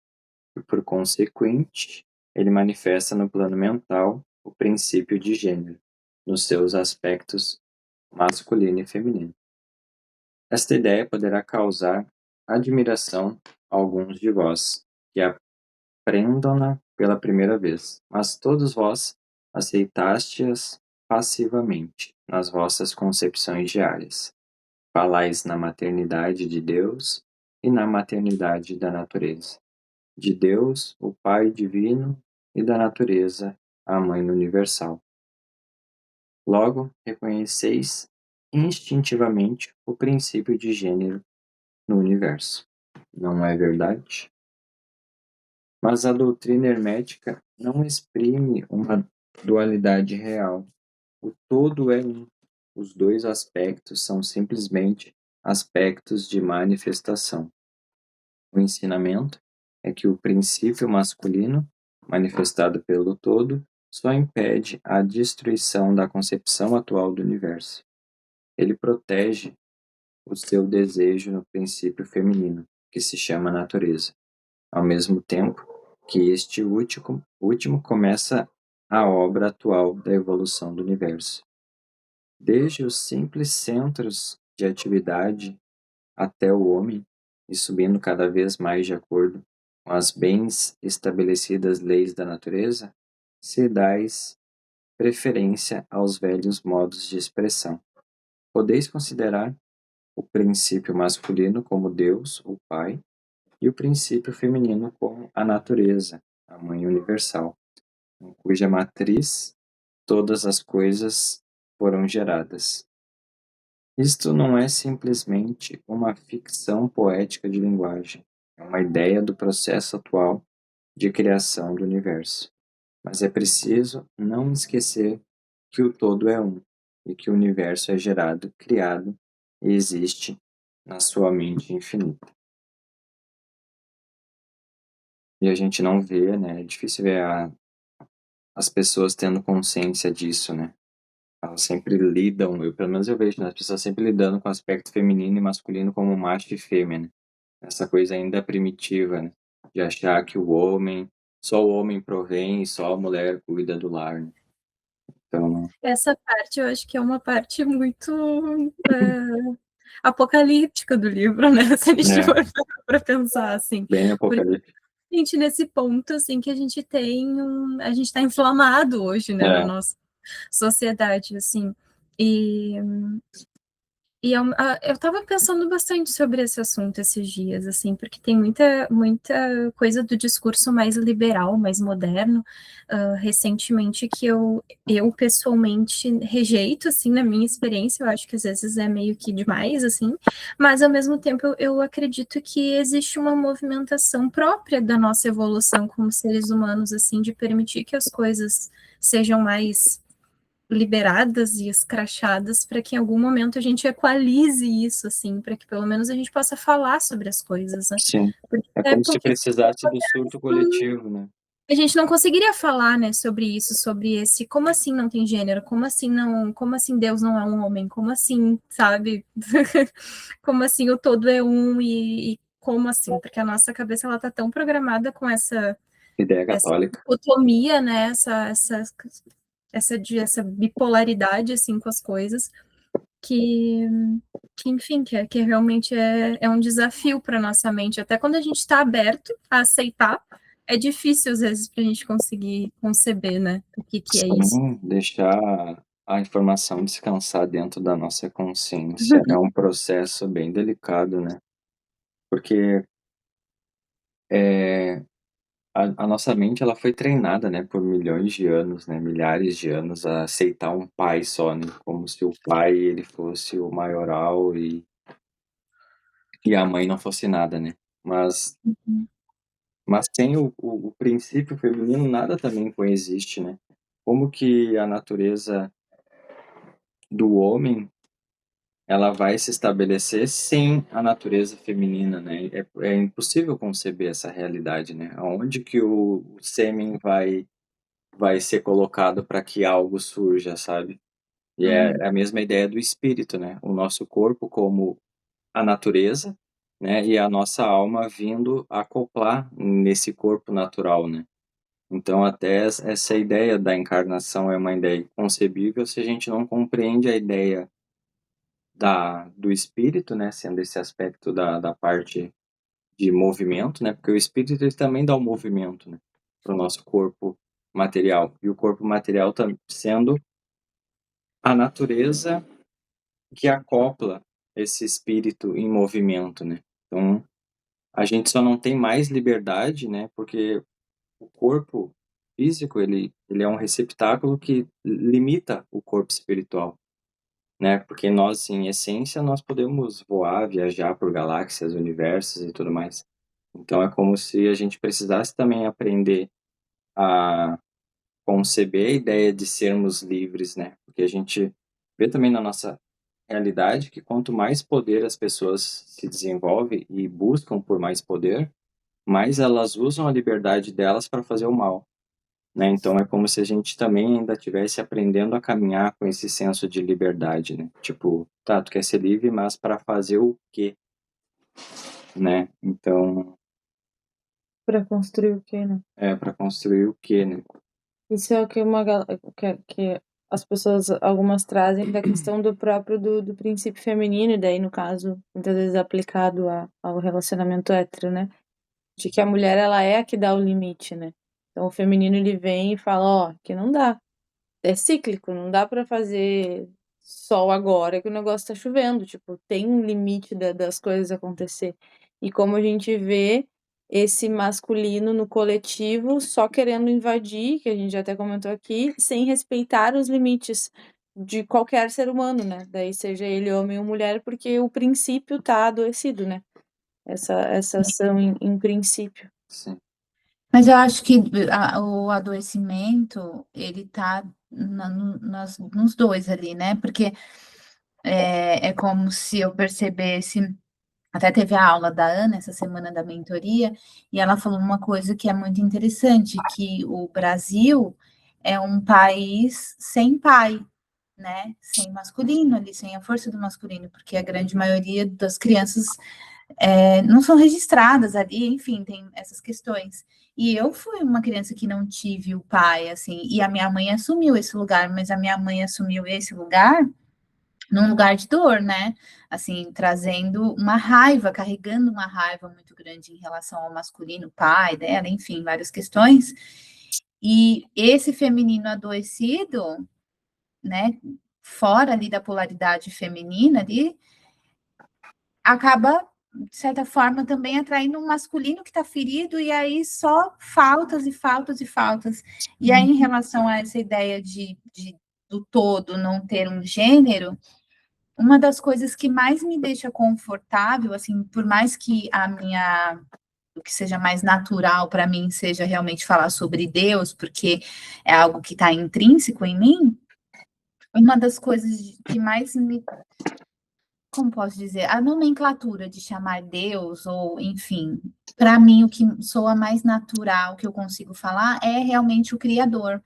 E, por consequente, ele manifesta no plano mental o princípio de gênero, nos seus aspectos masculino e feminino. Esta ideia poderá causar admiração a alguns de vós, que aprendam-na pela primeira vez, mas todos vós aceitastes-as passivamente nas vossas concepções diárias. Falais na maternidade de Deus e na maternidade da natureza. De Deus, o Pai divino, e da natureza, a Mãe universal. Logo, reconheceis instintivamente o princípio de gênero no universo. Não é verdade? Mas a doutrina hermética não exprime uma dualidade real. O todo é um. Os dois aspectos são simplesmente aspectos de manifestação. O ensinamento é que o princípio masculino, manifestado pelo todo, só impede a destruição da concepção atual do universo. Ele protege o seu desejo no princípio feminino, que se chama natureza, ao mesmo tempo que este último começa a obra atual da evolução do universo. Desde os simples centros de atividade até o homem, e subindo cada vez mais de acordo com as bem estabelecidas leis da natureza, se dais preferência aos velhos modos de expressão. Podeis considerar o princípio masculino como Deus, o Pai, e o princípio feminino como a natureza, a Mãe universal, em cuja matriz todas as coisas foram geradas. Isto não é simplesmente uma ficção poética de linguagem, é uma ideia do processo atual de criação do universo. Mas é preciso não esquecer que o todo é um, e que o universo é gerado, criado e existe na sua mente infinita. E a gente não vê, né? É difícil ver as pessoas tendo consciência disso, né? Elas sempre lidam, pelo menos eu vejo, né, as pessoas sempre lidando com o aspecto feminino e masculino como macho e fêmea, né? Essa coisa ainda primitiva, né? De achar que só o homem provém e só a mulher cuida do lar, né? Então,
Essa parte eu acho que é uma parte muito apocalíptica do livro, né? Se a gente for para pensar, assim.
bem apocalíptico.
Gente, nesse ponto, assim, que a gente está inflamado hoje, né, na nossa sociedade, assim, e eu estava pensando bastante sobre esse assunto esses dias, assim, porque tem muita coisa do discurso mais liberal, mais moderno, recentemente, que eu pessoalmente rejeito, assim, na minha experiência. Eu acho que às vezes é meio que demais, assim, mas ao mesmo tempo eu acredito que existe uma movimentação própria da nossa evolução como seres humanos, assim, de permitir que as coisas sejam mais liberadas e escrachadas, para que em algum momento a gente equalize isso, assim, para que pelo menos a gente possa falar sobre as coisas, né?
Sim. É como se precisasse do surto coletivo, né?
A gente não conseguiria falar, né, sobre isso, sobre esse, como assim não tem gênero, como assim Deus não é um homem, como assim, sabe? Como assim o todo é um e como assim? Porque a nossa cabeça, ela tá tão programada com essa
ideia católica,
essa dicotomia, né, essa bipolaridade, assim, com as coisas, que enfim, que realmente é um desafio para nossa mente, até quando a gente está aberto a aceitar é difícil às vezes pra gente conseguir conceber, né, o que é isso.
Sim, deixar a informação descansar dentro da nossa consciência é um processo bem delicado, né? Porque a nossa mente ela foi treinada, né, por milhões de anos, né, milhares de anos a aceitar um pai só, né, como se o pai ele fosse o maioral e a mãe não fosse nada, né? Mas
Uhum.
Mas sem o princípio feminino, nada também coexiste, né? Como que a natureza do homem, ela vai se estabelecer sem a natureza feminina, né? É impossível conceber essa realidade, né? Aonde que o sêmen vai ser colocado para que algo surja, sabe? E é a mesma ideia do espírito, né? O nosso corpo como a natureza, né? E a nossa alma vindo acoplar nesse corpo natural, né? Então, até essa ideia da encarnação é uma ideia inconcebível se a gente não compreende a ideia do espírito, né, sendo esse aspecto da parte de movimento, né, porque o espírito ele também dá o movimento, né, para o nosso corpo material. E o corpo material sendo a natureza que acopla esse espírito em movimento, né. Então, a gente só não tem mais liberdade, né, porque o corpo físico, ele é um receptáculo que limita o corpo espiritual, né? Porque nós, em essência, nós podemos voar, viajar por galáxias, universos e tudo mais. Então, é como se a gente precisasse também aprender a conceber a ideia de sermos livres, né? Porque a gente vê também na nossa realidade que quanto mais poder as pessoas se desenvolvem e buscam por mais poder, mais elas usam a liberdade delas para fazer o mal, né? Então é como se a gente também ainda estivesse aprendendo a caminhar com esse senso de liberdade, né? Tipo, tá, tu quer ser livre, mas para fazer o quê, né? Então,
Pra construir o quê, né?
é para construir o quê, né?
Isso é o que que as pessoas, algumas trazem da questão do próprio do princípio feminino, e daí, no caso, muitas vezes aplicado ao relacionamento hétero, né? De que a mulher, ela é a que dá o limite, né? Então, o feminino, ele vem e fala, ó, que não dá. É cíclico, não dá pra fazer sol agora que o negócio tá chovendo. Tipo, tem um limite das coisas acontecer. E como a gente vê esse masculino no coletivo só querendo invadir, que a gente já até comentou aqui, sem respeitar os limites de qualquer ser humano, né? Daí seja ele homem ou mulher, porque o princípio tá adoecido, né? Essa ação em princípio.
Sim.
Mas eu acho que o adoecimento, ele tá nos dois ali, né? Porque é como se eu percebesse. Até teve a aula da Ana essa semana da mentoria, e ela falou uma coisa que é muito interessante, que o Brasil é um país sem pai, né? Sem masculino ali, sem a força do masculino, porque a grande maioria das crianças não são registradas ali, enfim, tem essas questões. E eu fui uma criança que não tive o pai, assim, e a minha mãe assumiu esse lugar, mas a minha mãe assumiu esse lugar num lugar de dor, né? Assim, trazendo uma raiva, carregando uma raiva muito grande em relação ao masculino, pai dela, enfim, várias questões. E esse feminino adoecido, né, fora ali da polaridade feminina ali, acaba, de certa forma, também atraindo um masculino que está ferido, e aí só faltas e faltas e faltas. E aí, em relação a essa ideia do todo não ter um gênero, uma das coisas que mais me deixa confortável, assim, por mais que o que seja mais natural para mim seja realmente falar sobre Deus, porque é algo que está intrínseco em mim, uma das coisas que mais me, como posso dizer, a nomenclatura de chamar Deus, ou enfim, para mim o que soa mais natural que eu consigo falar é realmente o Criador,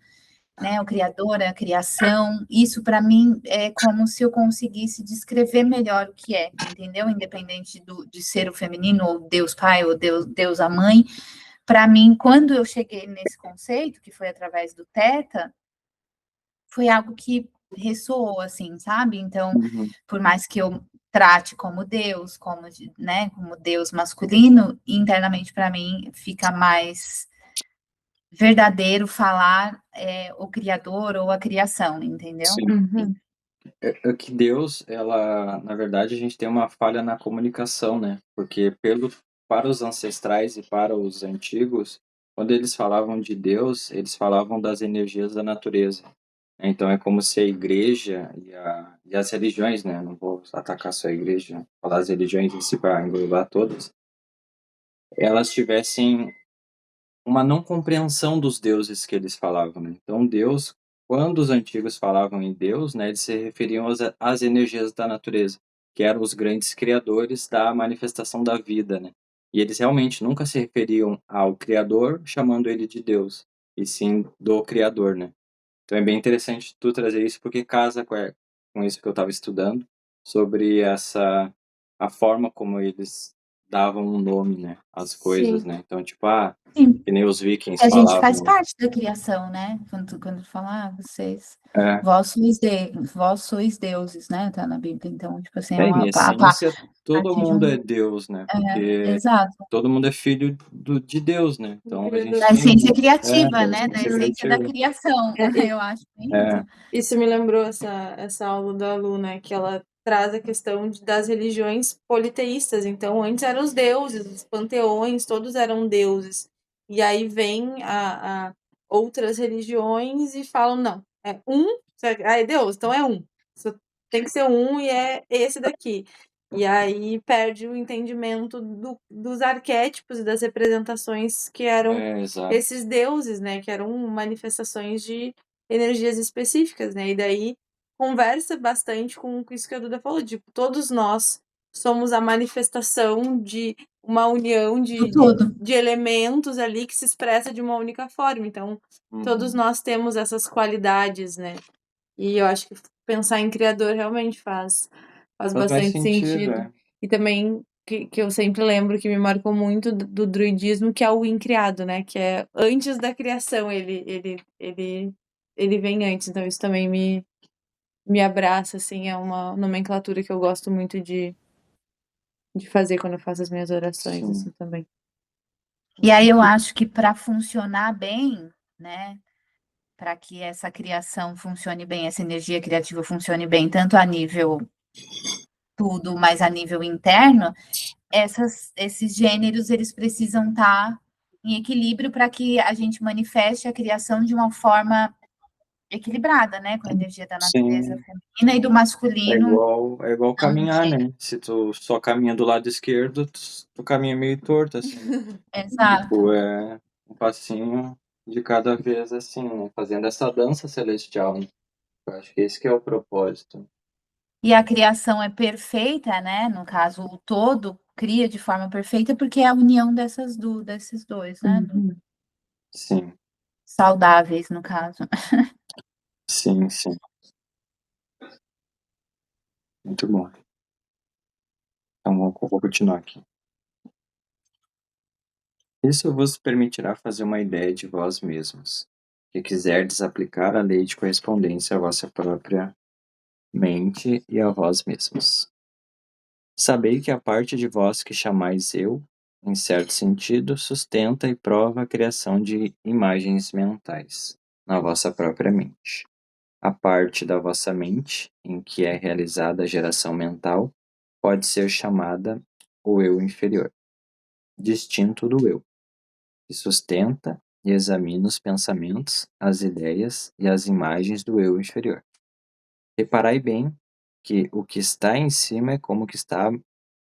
né? O Criador, a criação, isso para mim é como se eu conseguisse descrever melhor o que é, entendeu? Independente de ser o feminino, ou Deus Pai, ou Deus a Mãe. Para mim, quando eu cheguei nesse conceito, que foi através do Theta, foi algo que ressoou, assim, sabe? Então,
Uhum.
por mais que eu trate como Deus, como, né, como Deus masculino, internamente para mim fica mais verdadeiro falar o Criador ou a criação, entendeu?
Sim.
Uhum.
É que Deus, na verdade, a gente tem uma falha na comunicação, né? Porque para os ancestrais e para os antigos, quando eles falavam de Deus, eles falavam das energias da natureza. Então é como se a igreja e as religiões, né? Não vou atacar só a igreja, falar as religiões em si para englobar todas, elas tivessem uma não compreensão dos deuses que eles falavam, né? Então Deus, quando os antigos falavam em Deus, né, eles se referiam às energias da natureza, que eram os grandes criadores da manifestação da vida, né? E eles realmente nunca se referiam ao Criador chamando ele de Deus, e sim do Criador, né? Então é bem interessante tu trazer isso porque casa com isso que eu estava estudando sobre a forma como eles davam um nome, né, às coisas,
Sim.
né? Então, tipo,
Sim.
que nem os vikings
A gente faz
falavam.
parte da criação, né? Quando fala, vocês,
É,
vós sois deuses, né? Tá na Bíblia, então, tipo assim,
em essência, todo
parte de
mundo é
um.
Deus, né? Porque
Exato.
todo mundo é filho de Deus, né?
Do
Então a gente
Criador.
Da essência
tem
criativa,
da
né? Da
essência
essência da
criativa.
criação.
É,
Eu acho bem
É,
isso.
Isso me lembrou essa aula da Lu, né? Que ela traz a questão das religiões politeístas. Então, antes eram os deuses, os panteões, todos eram deuses. E aí vem a outras religiões e falam, não, é um, é Deus, então é um. Só tem que ser um e é esse daqui. E aí perde o entendimento dos arquétipos e das representações que eram
exato.
esses deuses, né? Que eram manifestações de energias específicas, né? E daí conversa bastante com isso que a Duda falou, tipo, todos nós somos a manifestação de uma união
Do todo.
de elementos ali que se expressa de uma única forma. Então, todos nós temos essas qualidades, né? E eu acho que pensar em criador realmente faz
Faz
bastante
sentido,
sentido. E também que eu sempre lembro que me marcou muito do druidismo, que é o incriado, né? Que é antes da criação, ele vem antes. Então isso também me abraça, assim, é uma nomenclatura que eu gosto muito de fazer quando eu faço as minhas orações,
Sim.
assim, também.
E aí eu acho que para funcionar bem, né? Para que essa criação funcione bem, essa energia criativa funcione bem, tanto a nível tudo, mas a nível interno, esses gêneros eles precisam estar em equilíbrio para que a gente manifeste a criação de uma forma equilibrada, né? Com a energia da natureza
Sim.
feminina e do masculino.
É igual caminhar, né? Se tu só caminha do lado esquerdo, tu caminha meio torto, assim.
Exato.
Tipo, é um passinho de cada vez, assim, né? Fazendo essa dança celestial, né? Eu acho que esse que é o propósito.
E a criação é perfeita, né? No caso, o todo cria de forma perfeita porque é a união desses dois, né?
Uhum.
Sim,
Saudáveis, no caso.
sim, sim. Muito bom. Então, vou continuar aqui. Isso vos permitirá fazer uma ideia de vós mesmos, que quiserdes aplicar a lei de correspondência à vossa própria mente e a vós mesmos. Sabei que a parte de vós que chamais eu, em certo sentido, sustenta e prova a criação de imagens mentais na vossa própria mente. A parte da vossa mente em que é realizada a geração mental pode ser chamada o eu inferior, distinto do eu, que sustenta e examina os pensamentos, as ideias e as imagens do eu inferior. Reparai bem que o que está em cima é como o que está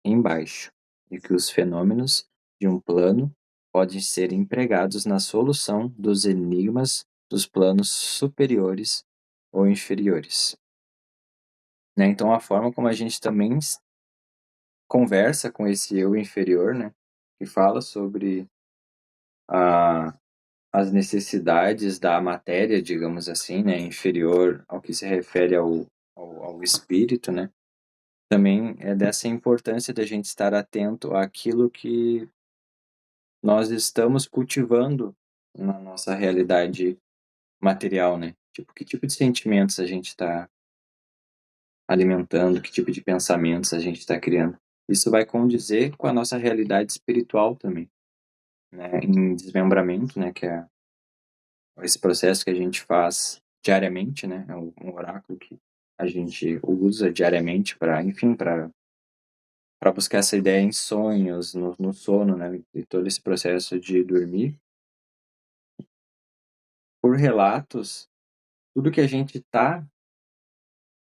embaixo, e que os fenômenos de um plano podem ser empregados na solução dos enigmas dos planos superiores ou inferiores. Né? Então, a forma como a gente também conversa com esse eu inferior, né? Que fala sobre as necessidades da matéria, digamos assim, né? Inferior ao que se refere ao espírito, né? Também é dessa importância da gente estar atento àquilo que nós estamos cultivando na nossa realidade material, né? Tipo, que tipo de sentimentos a gente está alimentando, que tipo de pensamentos a gente está criando. Isso vai condizer com a nossa realidade espiritual também, né? Em desmembramento, né? Que é esse processo que a gente faz diariamente, né? É um oráculo que a gente usa diariamente para, enfim, para buscar essa ideia em sonhos, no sono, né? E todo esse processo de dormir. Por relatos, tudo que a gente está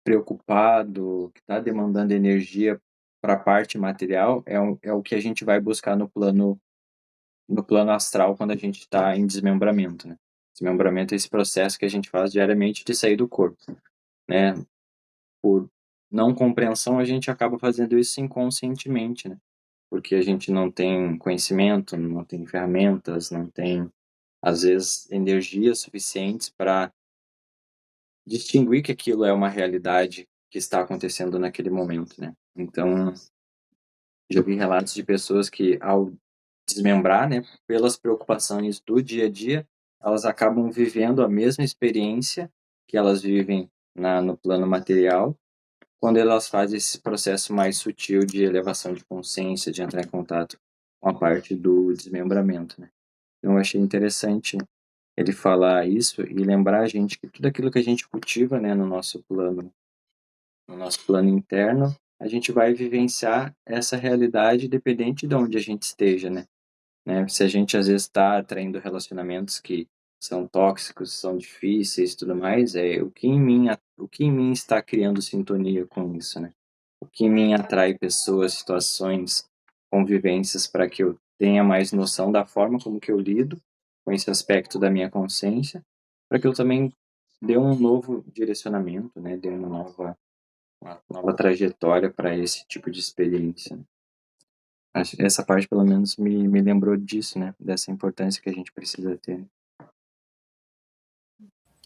preocupado, que está demandando energia para a parte material, é o que a gente vai buscar no plano astral quando a gente está em desmembramento, né? Desmembramento é esse processo que a gente faz diariamente de sair do corpo, né? Por não compreensão, a gente acaba fazendo isso inconscientemente, né? Porque a gente não tem conhecimento, não tem ferramentas, não tem, às vezes, energias suficientes para distinguir que aquilo é uma realidade que está acontecendo naquele momento, né? Então, já vi relatos de pessoas que, ao desmembrar, né, pelas preocupações do dia a dia, elas acabam vivendo a mesma experiência que elas vivem no plano material, quando elas fazem esse processo mais sutil de elevação de consciência, de entrar em contato com a parte do desmembramento, né? Então, eu achei interessante ele falar isso e lembrar a gente que tudo aquilo que a gente cultiva, né, no nosso plano interno, a gente vai vivenciar essa realidade dependente de onde a gente esteja, né? Se a gente às vezes está atraindo relacionamentos que são tóxicos, são difíceis e tudo mais, o que em mim está criando sintonia com isso, né? O que em mim atrai pessoas, situações, convivências para que eu tenha mais noção da forma como que eu lido com esse aspecto da minha consciência, para que eu também dê um novo direcionamento, né? Dê uma nova trajetória para esse tipo de experiência, né? Essa parte, pelo menos, me lembrou disso, né? Dessa importância que a gente precisa ter.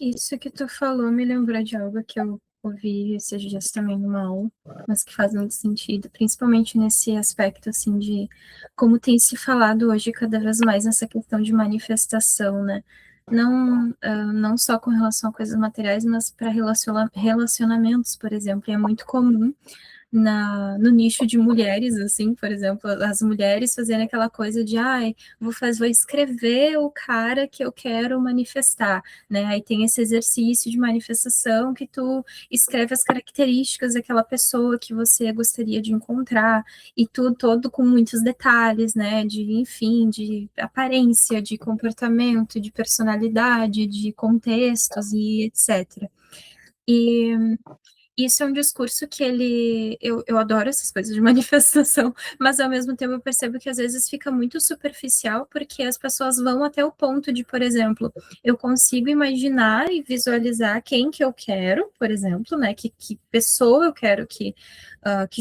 Isso que tu falou me lembrou de algo que eu ouvi esses dias também numa aula, mas que faz muito sentido, principalmente nesse aspecto, assim, de como tem se falado hoje cada vez mais nessa questão de manifestação, né? Não só com relação a coisas materiais, mas para relacionamentos, por exemplo. E é muito comum no nicho de mulheres, assim, por exemplo, as mulheres fazendo aquela coisa de, vou escrever o cara que eu quero manifestar, né? Aí tem esse exercício de manifestação que tu escreve as características daquela pessoa que você gostaria de encontrar, e tudo todo com muitos detalhes, né? Enfim, de aparência, de comportamento, de personalidade, de contextos e etc. E isso é um discurso que eu adoro essas coisas de manifestação, mas ao mesmo tempo eu percebo que às vezes fica muito superficial, porque as pessoas vão até o ponto de, por exemplo, eu consigo imaginar e visualizar quem que eu quero, por exemplo, né, que pessoa eu quero que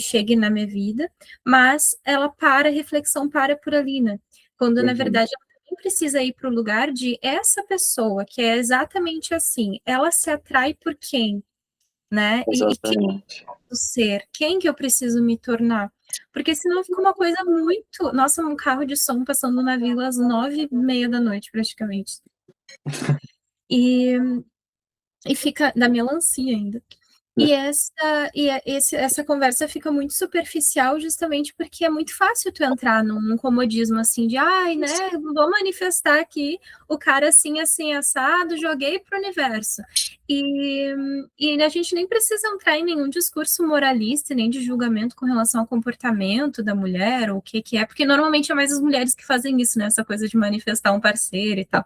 chegue na minha vida, mas a reflexão para por ali, né, quando na verdade ela também precisa ir para o lugar de essa pessoa, que é exatamente assim, ela se atrai por quem? Né? E quem eu ser? Quem que eu preciso me tornar? Porque senão fica uma coisa muito... Nossa, um carro de som passando na vila às 9h30 da noite, praticamente. E fica da melancia ainda. E essa conversa fica muito superficial justamente porque é muito fácil tu entrar num comodismo assim de, né, vou manifestar aqui o cara assim, assim, assado, joguei pro universo. E a gente nem precisa entrar em nenhum discurso moralista, nem de julgamento com relação ao comportamento da mulher, ou o que é, porque normalmente é mais as mulheres que fazem isso, né, essa coisa de manifestar um parceiro e tal.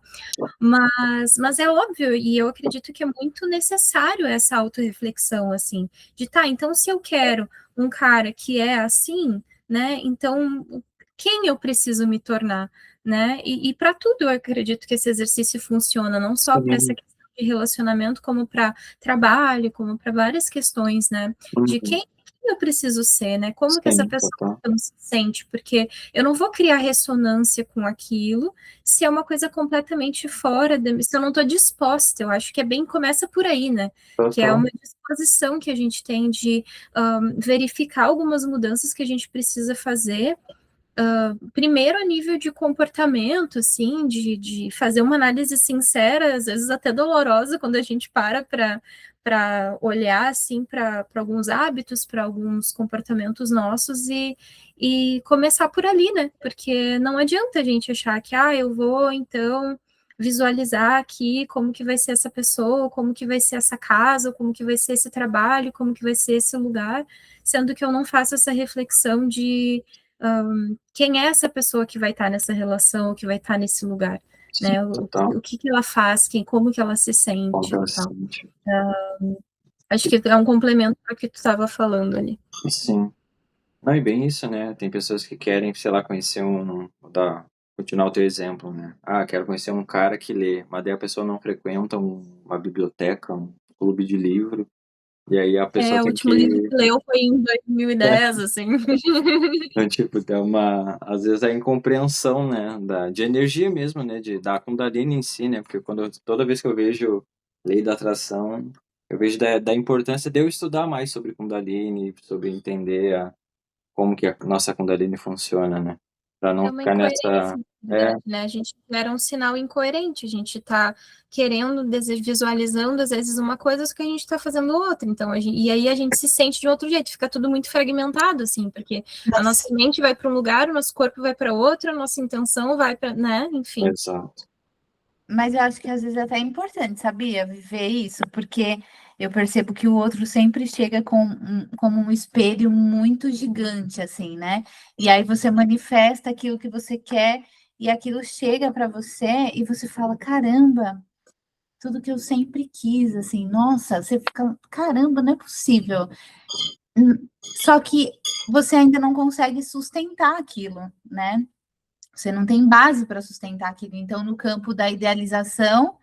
Mas é óbvio, e eu acredito que é muito necessário essa autorreflexão, assim, de então se eu quero um cara que é assim, né, então quem eu preciso me tornar, né, e para tudo eu acredito que esse exercício funciona, não só para essa questão de relacionamento, como para trabalho, como para várias questões, né, de quem eu preciso ser, né, como que essa pessoa se sente, porque eu não vou criar ressonância com aquilo, se é uma coisa completamente fora, se eu não estou disposta, eu acho que começa por aí, né? Que é uma disposição que a gente tem de verificar algumas mudanças que a gente precisa fazer, primeiro a nível de comportamento, assim, de fazer uma análise sincera, às vezes até dolorosa, quando a gente para olhar assim para alguns hábitos, para alguns comportamentos nossos e começar por ali, né? Porque não adianta a gente achar que eu vou então visualizar aqui como que vai ser essa pessoa, como que vai ser essa casa, como que vai ser esse trabalho, como que vai ser esse lugar, sendo que eu não faço essa reflexão de quem é essa pessoa que vai estar nessa relação, que vai estar nesse lugar, né?
Total.
O que ela faz, como que ela se
Como que
sente
ela
e
se
tal.
sente.
Acho que é um complemento ao que tu estava falando ali.
Sim. Não, e bem isso, né? Tem pessoas que querem, sei lá, conhecer continuar o teu exemplo, né? Ah, quero conhecer um cara que lê, mas daí a pessoa não frequenta uma biblioteca, um clube de livro, e aí a pessoa
O
tem
último livro
que...
que leu foi em 2010, assim.
Então, tipo, tem às vezes a incompreensão, né, de energia mesmo, né, da Kundalini em si, né, porque toda vez que eu vejo lei da atração, eu vejo da importância de eu estudar mais sobre Kundalini, sobre entender como que a nossa Kundalini funciona, né, para não
É uma
ficar
incoerência,
nessa...
na verdade, né? A gente gera um sinal incoerente, a gente está querendo, visualizando, às vezes, uma coisa, só que a gente está fazendo outra. Então, e aí a gente se sente de outro jeito, fica tudo muito fragmentado, assim, porque a nossa mente vai para um lugar, o nosso corpo vai para outro, a nossa intenção vai para, né? Enfim.
Exato.
Mas eu acho que às vezes até é importante, sabia? Viver isso, porque eu percebo que o outro sempre chega como um espelho muito gigante, assim, né? E aí você manifesta aquilo que você quer e aquilo chega para você e você fala: caramba, tudo que eu sempre quis, assim, nossa, você fica: caramba, não é possível. Só que você ainda não consegue sustentar aquilo, né? Você não tem base para sustentar aquilo. Então, no campo da idealização,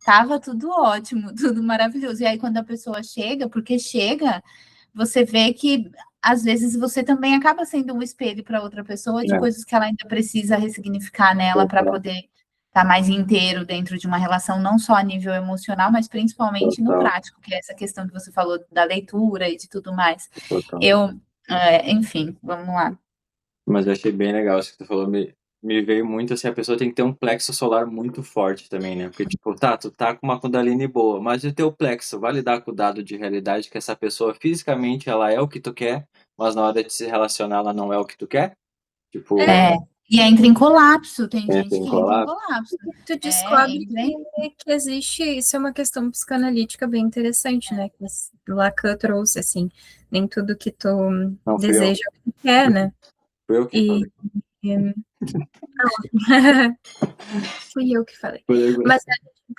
tava tudo ótimo, tudo maravilhoso. E aí, quando a pessoa chega, porque chega, você vê que às vezes você também acaba sendo um espelho para outra pessoa de coisas que ela ainda precisa ressignificar nela para poder estar mais inteiro dentro de uma relação, não só a nível emocional, mas principalmente no prático, que é essa questão que você falou da leitura e de tudo mais. Enfim, vamos lá.
Mas eu achei bem legal isso que tu falou, me veio muito assim, a pessoa tem que ter um plexo solar muito forte também, né? Porque, tipo, tu tá com uma Kundalini boa, mas o teu plexo vai lidar com o dado de realidade que essa pessoa fisicamente ela é o que tu quer, mas na hora de se relacionar ela não é o que tu quer? Tipo...
E entra em colapso, tem gente que entra em
colapso.
colapso.
Tu descobre que existe, isso é uma questão psicanalítica bem interessante, né? Que Lacan trouxe, assim, nem tudo que tu deseja é o que quer, né?
Foi eu que falei.
Fui eu que falei. Mas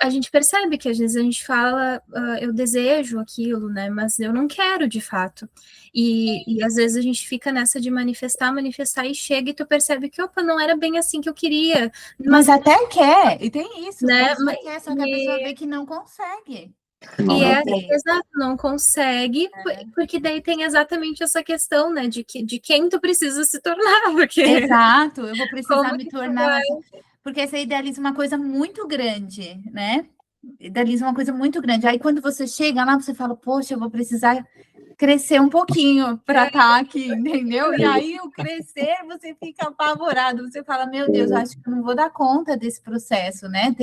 a gente percebe que às vezes a gente fala, eu desejo aquilo, né? Mas eu não quero de fato. E às vezes a gente fica nessa de manifestar e chega e tu percebe que, opa, não era bem assim que eu queria.
Mas até quer, e tem isso,
né?
Mas quer, só que a pessoa vê que não consegue.
Exato, não consegue, porque daí tem exatamente essa questão, né, de quem tu precisa se tornar, porque...
Exato, eu vou precisar me tornar... Porque você idealiza uma coisa muito grande, né? Idealiza uma coisa muito grande. Aí quando você chega lá, você fala, poxa, eu vou precisar crescer um pouquinho para estar aqui, entendeu? E aí o crescer, você fica apavorado, você fala, meu Deus, acho que eu não vou dar conta desse processo, né?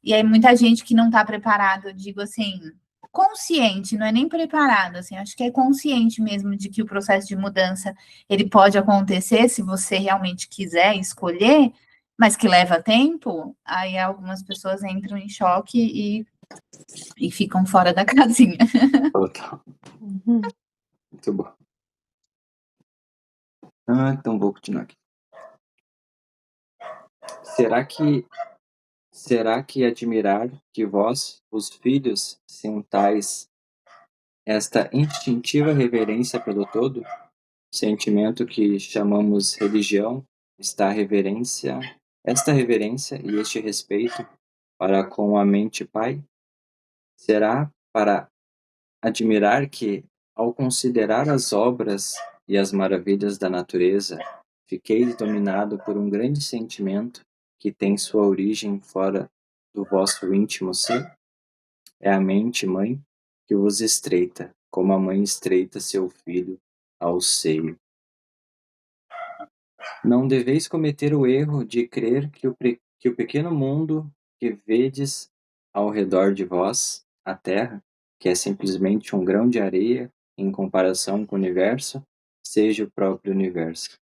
E aí muita gente que não está preparado, eu digo assim, consciente, não é nem preparado, assim, acho que é consciente mesmo de que o processo de mudança, ele pode acontecer se você realmente quiser escolher, mas que leva tempo, aí algumas pessoas entram em choque e ficam fora da casinha.
Total. Muito bom. Então vou continuar aqui. Será que admirar de vós, os filhos, sintais esta instintiva reverência pelo todo, sentimento que chamamos religião, esta reverência e este respeito para com a mente Pai? Será para admirar que, ao considerar as obras e as maravilhas da natureza, fiquei dominado por um grande sentimento que tem sua origem fora do vosso íntimo ser? É a mente mãe que vos estreita, como a mãe estreita seu filho ao seio. Não deveis cometer o erro de crer que o pequeno mundo que vedes ao redor de vós, a Terra, que é simplesmente um grão de areia em comparação com o universo, seja o próprio universo.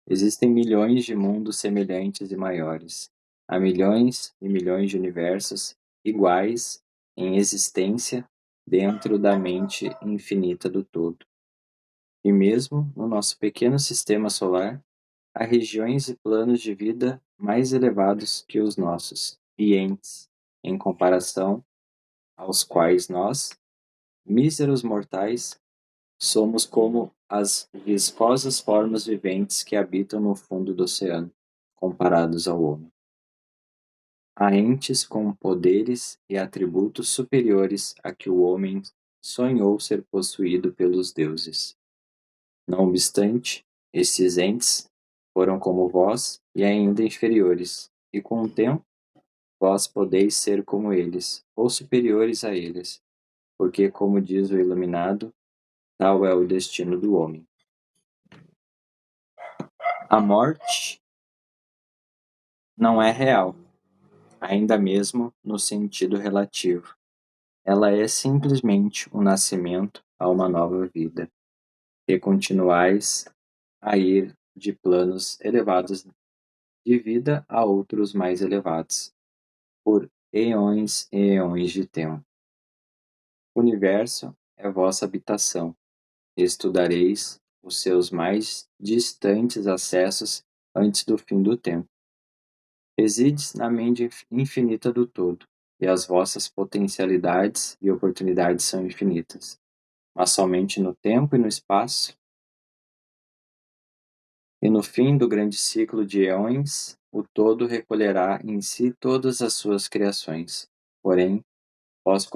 Existem milhões de mundos semelhantes e maiores. há milhões e milhões de universos iguais em existência dentro da mente infinita do todo. E mesmo no nosso pequeno sistema solar, há regiões e planos de vida mais elevados que os nossos, e entes, em comparação aos quais nós, míseros mortais, somos como as viscosas formas viventes que habitam no fundo do oceano, comparados ao homem. Há entes com poderes e atributos superiores a que o homem sonhou ser possuído pelos deuses. Não obstante, esses entes foram como vós e ainda inferiores, e com o tempo vós podeis ser como eles, ou superiores a eles, porque, como diz o iluminado, tal é o destino do homem. A morte não é real, ainda mesmo no sentido relativo. Ela é simplesmente um nascimento a uma nova vida, e continuais a ir de planos elevados de vida a outros mais elevados, por eões e eões de tempo. O universo é vossa habitação. Estudareis os seus mais distantes acessos antes do fim do tempo. Resides na mente infinita do todo, e as vossas potencialidades e oportunidades são infinitas. Mas somente no tempo e no espaço, e no fim do grande ciclo de eões, o todo recolherá em si todas as suas criações. Porém, vós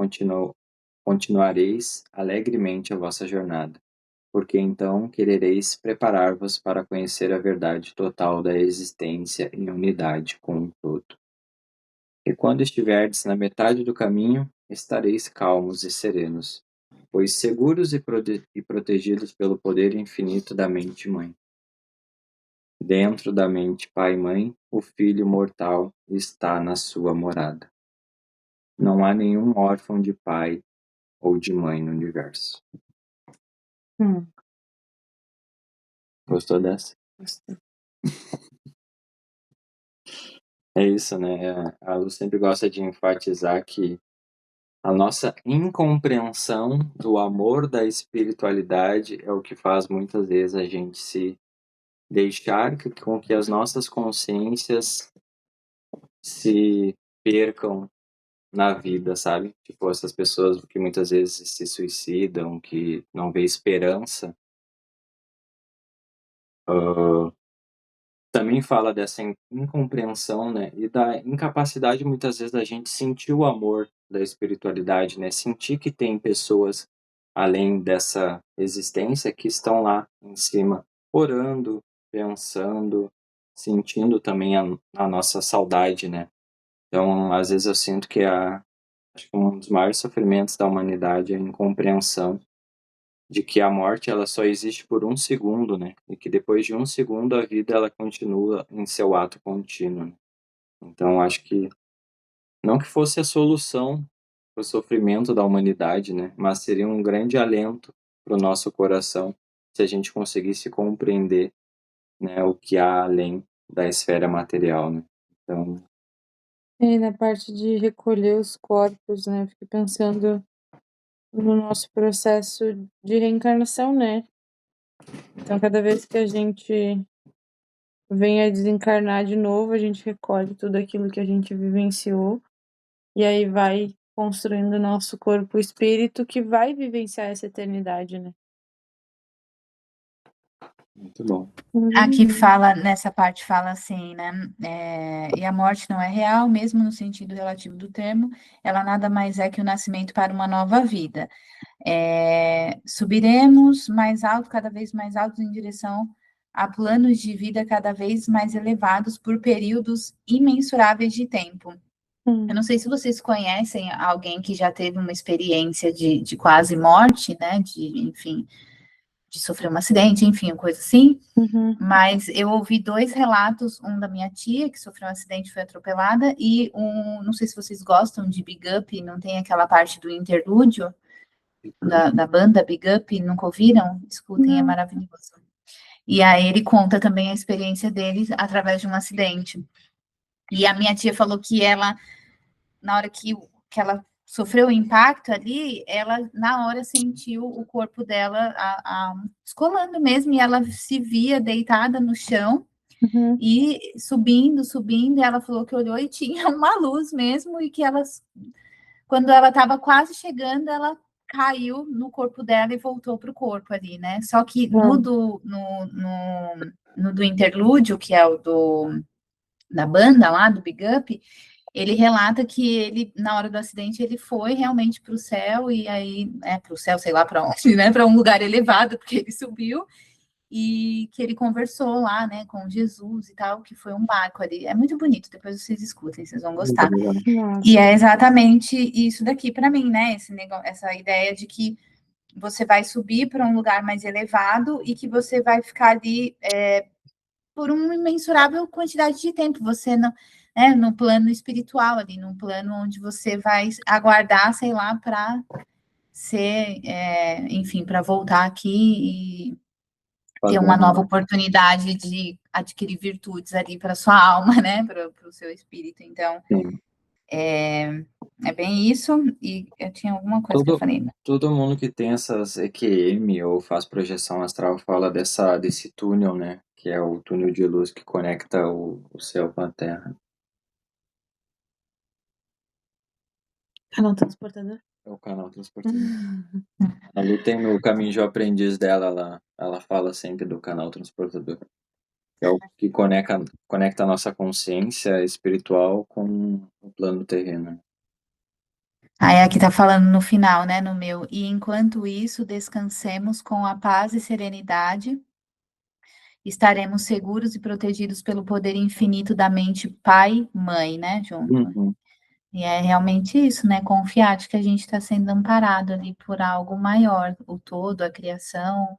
continuareis alegremente a vossa jornada, porque então querereis preparar-vos para conhecer a verdade total da existência em unidade com o todo. E quando estiverdes na metade do caminho, estareis calmos e serenos, pois seguros e protegidos pelo poder infinito da mente-mãe. Dentro da mente pai-mãe, o filho mortal está na sua morada. Não há nenhum órfão de pai ou de mãe no universo. Gostou dessa?
Gostei.
É isso, né? A Lu sempre gosta de enfatizar que a nossa incompreensão do amor da espiritualidade é o que faz muitas vezes a gente se deixar com que as nossas consciências se percam na vida, sabe? Tipo, essas pessoas que muitas vezes se suicidam, que não vê esperança, também fala dessa incompreensão, né? E da incapacidade, muitas vezes, da gente sentir o amor da espiritualidade, né? Sentir que tem pessoas além dessa existência que estão lá em cima, orando, pensando, sentindo também a nossa saudade, né? Então, às vezes eu sinto que acho que um dos maiores sofrimentos da humanidade é a incompreensão de que a morte ela só existe por um segundo, né? E que depois de um segundo a vida ela continua em seu ato contínuo. Né? Então, acho que não que fosse a solução para o sofrimento da humanidade, né? Mas seria um grande alento para o nosso coração se a gente conseguisse compreender, né, o que há além da esfera material, né? Então,
E na parte de recolher os corpos, né? Eu fiquei pensando no nosso processo de reencarnação, né? Então, cada vez que a gente vem a desencarnar de novo, a gente recolhe tudo aquilo que a gente vivenciou e aí vai construindo o nosso corpo espírito que vai vivenciar essa eternidade, né?
muito bom.
Aqui fala, nessa parte fala assim, né? E a morte não é real, mesmo no sentido relativo do termo, ela nada mais é que o nascimento para uma nova vida. Subiremos mais alto, cada vez mais alto, em direção a planos de vida cada vez mais elevados por períodos imensuráveis de tempo. Eu não sei se vocês conhecem alguém que já teve uma experiência de quase morte, né? Enfim, de sofrer um acidente, enfim, coisa assim. Mas eu ouvi 2 relatos, um da minha tia, que sofreu um acidente e foi atropelada, e não sei se vocês gostam de Big Up, não tem aquela parte do interlúdio da banda Big Up, nunca ouviram? Escutem, é maravilhoso. E aí ele conta também a experiência dele através de um acidente. E a minha tia falou que ela, na hora que ela sofreu o impacto ali, ela na hora sentiu o corpo dela descolando mesmo, e ela se via deitada no chão, e subindo, e ela falou que olhou e tinha uma luz mesmo, e que ela, quando ela estava quase chegando, ela caiu no corpo dela e voltou para o corpo ali, né? Só que no do interlúdio, que é o da banda lá, do Big Up, ele relata que ele, na hora do acidente, ele foi realmente para o céu, e aí, para o céu, sei lá para onde, né? Para um lugar elevado, porque ele subiu, e que ele conversou lá, né, com Jesus e tal, que foi um marco ali. É muito bonito, depois vocês escutem, vocês vão gostar. E é exatamente isso daqui para mim, né? Esse negócio, essa ideia de que você vai subir para um lugar mais elevado e que você vai ficar ali por uma imensurável quantidade de tempo. Você não, né, no plano espiritual ali, num plano onde você vai aguardar, sei lá, para ser, enfim, para voltar aqui e ter uma nova oportunidade de adquirir virtudes ali para sua alma, né, para o seu espírito. Então, é bem isso. E eu tinha alguma coisa que eu falei.
Todo mundo que tem essas EQM ou faz projeção astral fala desse túnel, né, que é o túnel de luz que conecta o céu com a terra.
Canal transportador?
É o canal transportador. A Lu tem no Caminho de Aprendiz dela, ela fala sempre do canal transportador. É o que conecta a nossa consciência espiritual com o plano terreno.
Aí aqui tá falando no final, né, no meu. E enquanto isso, descansemos com a paz e serenidade, estaremos seguros e protegidos pelo poder infinito da mente pai, mãe, né, junto. E é realmente isso, né, confiar de que a gente está sendo amparado ali por algo maior, o todo, a criação,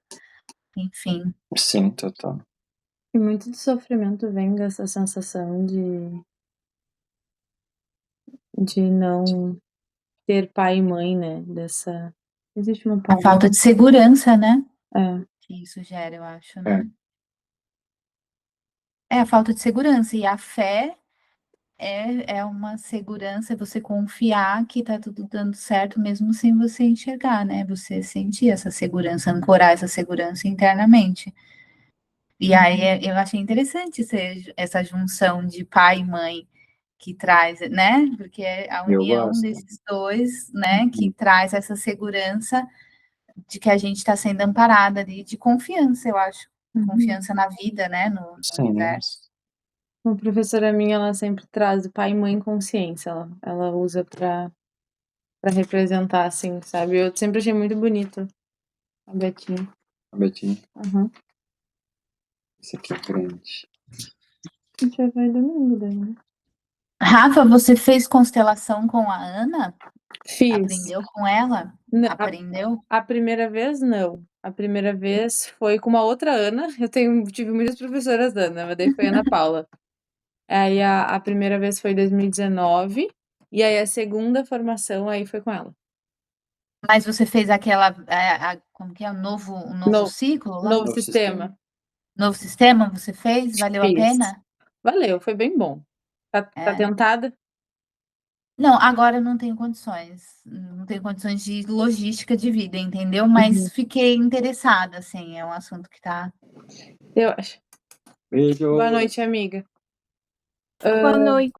enfim.
Sim, total.
E muito de sofrimento vem dessa sensação de não ter pai e mãe, né? Existe uma
A
palavra.
falta de segurança, né?
É.
Que isso gera, eu acho, né? É a falta de segurança. E a fé é uma segurança, você confiar que tá tudo dando certo, mesmo sem você enxergar, né? Você sentir essa segurança, ancorar essa segurança internamente. E aí eu achei interessante essa junção de pai e mãe que traz, né? Porque é a união desses dois, né? Que traz essa segurança de que a gente está sendo amparada ali, de confiança, eu acho. Confiança na vida, né? No universo.
Uma professora minha, ela sempre traz o pai e mãe consciência. Ela usa para representar, assim, sabe? Eu sempre achei muito bonito a Betinha.
A Betinha?
Uhum.
Esse aqui é grande.
A gente vai ver domingo daí, né?
Rafa, você fez constelação com a Ana?
Fiz.
Aprendeu com ela?
Não,
aprendeu?
A primeira vez, não. A primeira vez foi com uma outra Ana. Eu tive muitas professoras Ana, mas daí foi a Ana Paula. Aí a primeira vez foi em 2019, e aí a segunda formação aí foi com ela.
Mas você fez aquela, como que é, um novo ciclo lá?
Novo sistema.
Novo sistema você fez? Valeu a pena?
Valeu, foi bem bom. Tá tentada?
Não, agora não tenho condições. Não tenho condições de logística de vida, entendeu? Mas fiquei interessada, assim, é um assunto que tá...
Eu acho.
Beijo.
Boa noite, amiga.
Boa noite.